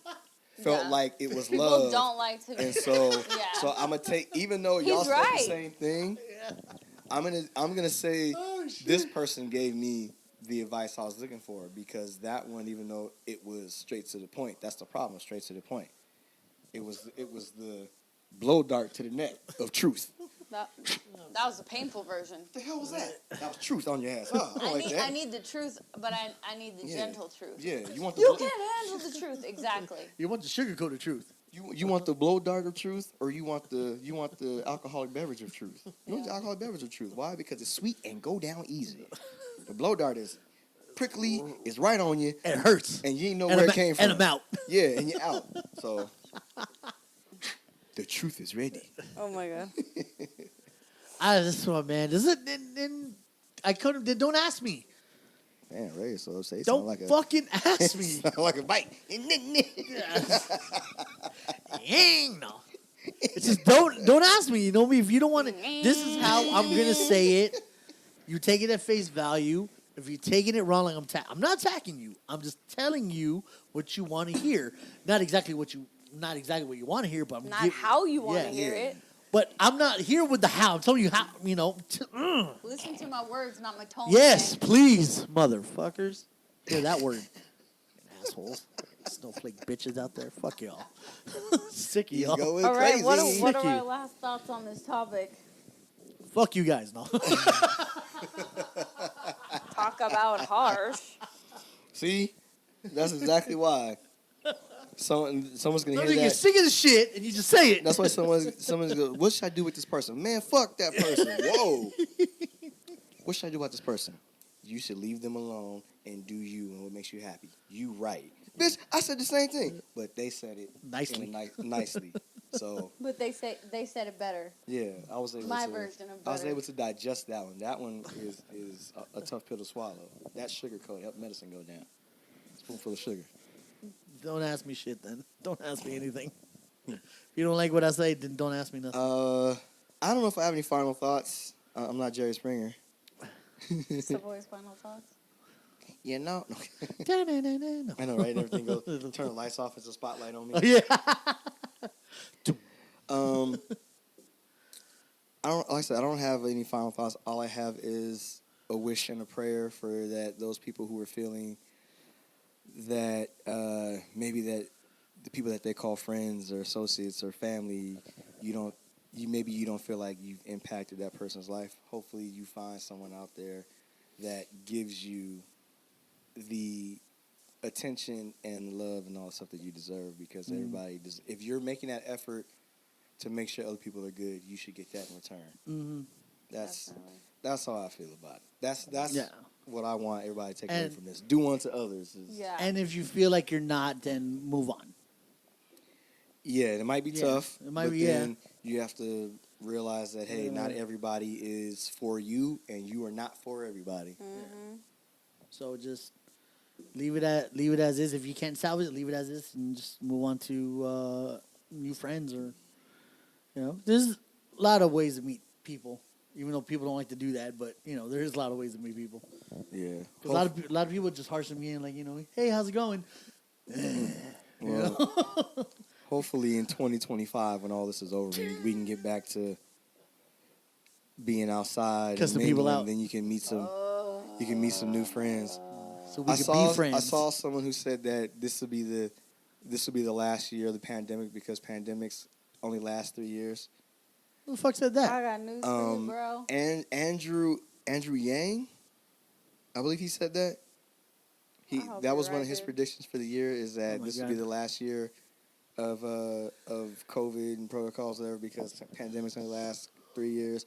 felt like it was People love. don't like to. And so, Yeah. so I'm gonna take, even though y'all He's said right. the same thing, I'm gonna say this person gave me the advice I was looking for, because that one, even though it was straight to the point, that's the problem, straight to the point. It was the blow dart to the neck of truth. That was the painful version. What the hell was that? That was truth on your ass. Oh, I don't like that. I need the truth, but I need the gentle truth. Yeah, you want the You can't handle the truth. Exactly. You want the sugarcoated truth. You want the blow dart of truth, or you want the alcoholic beverage of truth? You want the alcoholic beverage of truth. Why? Because it's sweet and go down easy. The blow dart is prickly, it's right on you. It hurts. And you didn't know where it came from. And I'm out. Yeah, and you're out. So the truth is ready. Oh my god. This one, man. This is I couldn't. Don't ask me. Man, Ray, so say Don't like fucking ask me. sound like a bite. No. It's just don't ask me. You know me. If you don't want to, this is how I'm gonna say it. You take it at face value. If you're taking it wrong, like I'm not attacking you. I'm just telling you what you want to hear. Not exactly what you want to hear, but How you want to hear it. But I'm not here with the how. I'm telling you how. Listen to my words, not my tone. Yes, man. please, motherfuckers. Hear that word, assholes. Snowflake bitches out there. Fuck y'all. Sick of y'all. Going All right, crazy. what are our last thoughts on this topic? Fuck you guys, no. Talk about harsh. See, that's exactly why. Someone's gonna hear You're that. sick of the shit, and you just say it. That's why someone's going, what should I do with this person? Man, fuck that person. Whoa. What should I do about this person? You should leave them alone and do you and what makes you happy. You right. Bitch, I said the same thing. But they said it Nicely. nicely. So But they said it better. yeah, I was able My to version of I was better. able to digest that one. That one is a tough pill to swallow. That sugar coat helped medicine go down. Spoonful of sugar. Don't ask me shit then. Don't ask me anything. If you don't like what I say, then don't ask me nothing. I don't know if I have any final thoughts. I'm not Jerry Springer. Savoy's final thoughts. Yeah, no. No. I know, right? Everything goes. Turn the lights off. It's a spotlight on me. Oh, yeah. I don't. Like I said, I don't have any final thoughts. All I have is a wish and a prayer for those people who are feeling that maybe that the people that they call friends or associates or family, you don't feel like you've impacted that person's life. Hopefully, you find someone out there that gives you the attention and love and all the stuff that you deserve, because everybody does. If you're making that effort to make sure other people are good, you should get that in return. Mm-hmm. That's how I feel about it. That's Yeah. what I want everybody to take away from this. Do unto others. Yeah. And if you feel like you're not, then move on. Yeah, it might be tough. It might but be, then you have to realize that, hey, not everybody is for you, and you are not for everybody. Mm-hmm. So just leave it as is. If you can't salvage it, leave it as is, and just move on to new friends, or there's a lot of ways to meet people. Even though people don't like to do that, but there is a lot of ways to meet people. Yeah, A lot of people just harsh on me and hey, how's it going? Well, hopefully in 2025, when all this is over, we can get back to being outside, Cuss some people out. and then you can meet some new friends. So we can be friends. I saw someone who said that this will be the last year of the pandemic, because pandemics only last 3 years. Who the fuck said that? I got news for you, bro. And Andrew Yang, I believe he said that. That was one of his predictions for the year, is that this will be the last year of COVID and protocols, whatever, because pandemics only last 3 years.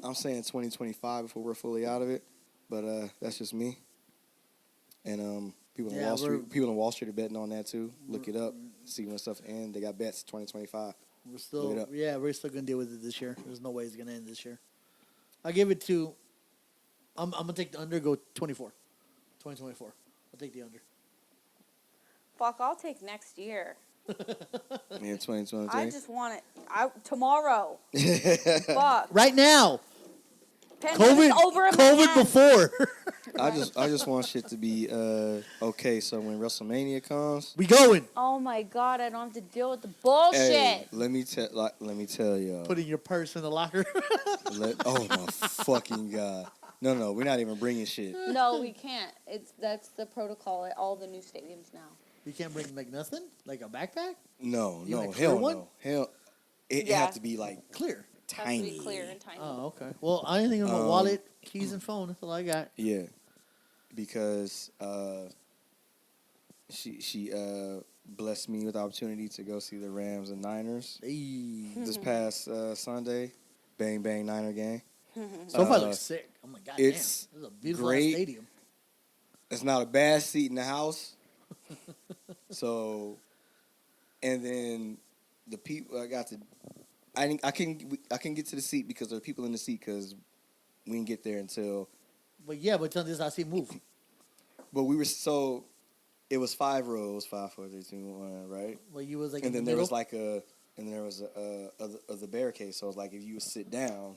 I'm saying 2025 before we're fully out of it, but that's just me. And people in Yeah, Wall Street are betting on that too. Look it up, see when stuff ends. They got bets 2025. We're Look it still, up. we're still gonna deal with it this year. There's no way it's gonna end this year. I give it to. I'm gonna take the under. Go 2024. I'll take the under. Fuck, I'll take next year. Yeah, 2023. I just want it tomorrow. Fuck. Right now, Pandemic's over in COVID Manhattan. before. I just want shit to be okay. So when WrestleMania comes, We going. Oh my god, I don't have to deal with the bullshit. hey, let me tell y'all. Putting your purse in the locker. Oh my fucking god! No, we're not even bringing shit. No, we can't. That's the protocol at all the new stadiums now. You can't bring like nothing, like a backpack. No, You no, like clear hell one? no, hell. It Yeah. had to be like Clear. tiny. Has to be clear and tiny. Oh, okay. Well, I didn't think of my wallet, keys, and phone. That's all I got. Yeah, because she blessed me with the opportunity to go see the Rams and Niners Hey. this past Sunday. Bang bang Niner game. So far, looks sick. I'm like, goddamn, it's this is a beautiful great. stadium. It's not a bad seat in the house. So, and then the people I can get to the seat because there are people in the seat because we didn't get there until. But yeah, but tell this I see move. But it was 5 rows, 5, 4, 3, 2, 1, right? Well, you was like, And in then the there was middle? the barricade. So it's like if you would sit down,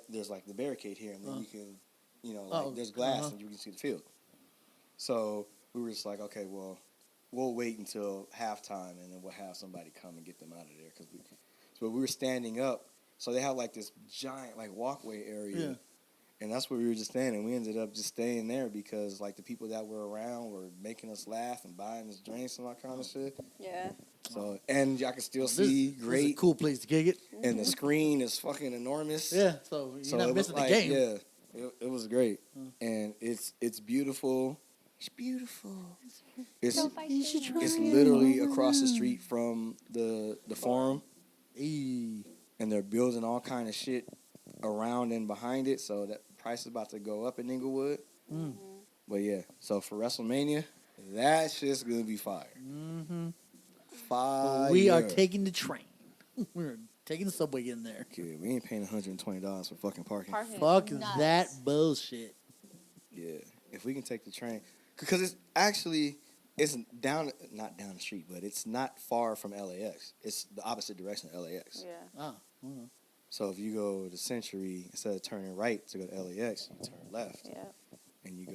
there's like the barricade here, and then you can, there's glass and you can see the field. So we were just like, okay, well, we'll wait until halftime, and then we'll have somebody come and get them out of there. So we were standing up, so they have like this giant like walkway area. Yeah. And that's where we were just standing. We ended up just staying there because, like, the people that were around were making us laugh and buying us drinks and all that kind of shit. Yeah. So, and I can still This see is a great. cool place to kick it. And the screen is fucking enormous. Yeah, so you're not it was missing like, the game. Yeah, it was great. And it's beautiful. It's beautiful. It's literally across the street from the forum. Hey. And they're building all kind of shit around and behind it, so that price is about to go up in Inglewood. Mm. But yeah, so for WrestleMania, that shit's gonna be fire. Mm-hmm. Fire. Well, we are taking the train. We're taking the subway in there. Okay, we ain't paying $120 for fucking parking. Parking is Fuck nuts. that bullshit. Yeah, if we can take the train, because it's not down the street, but it's not far from LAX. It's the opposite direction of LAX. Yeah. Oh. Mm. So if you go to Century, instead of turning right to go to LAX, you turn left. Yeah. And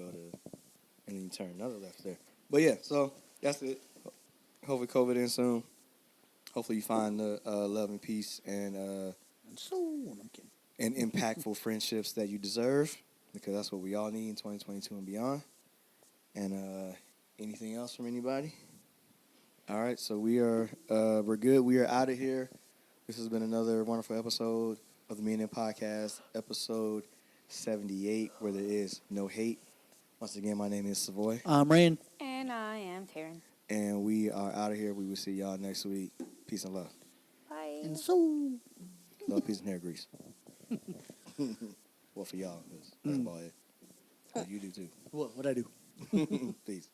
then you turn another left there. But yeah, so that's it. Hopefully COVID ends soon. Hopefully you find the love and peace and I'm kidding. and impactful friendships that you deserve, because that's what we all need in 2022 and beyond. And anything else from anybody? All right, so we're good. We are out of here. This has been another wonderful episode of the Me and Them Podcast, episode 78, where there is no hate. Once again, my name is Savoy. I'm Rain. And I am Taryn. And we are out of here. We will see y'all next week. Peace and love. Bye. And so. Love, peace, and hair grease. Well, for y'all, because that's about it. But you do too. What'd I do? Peace.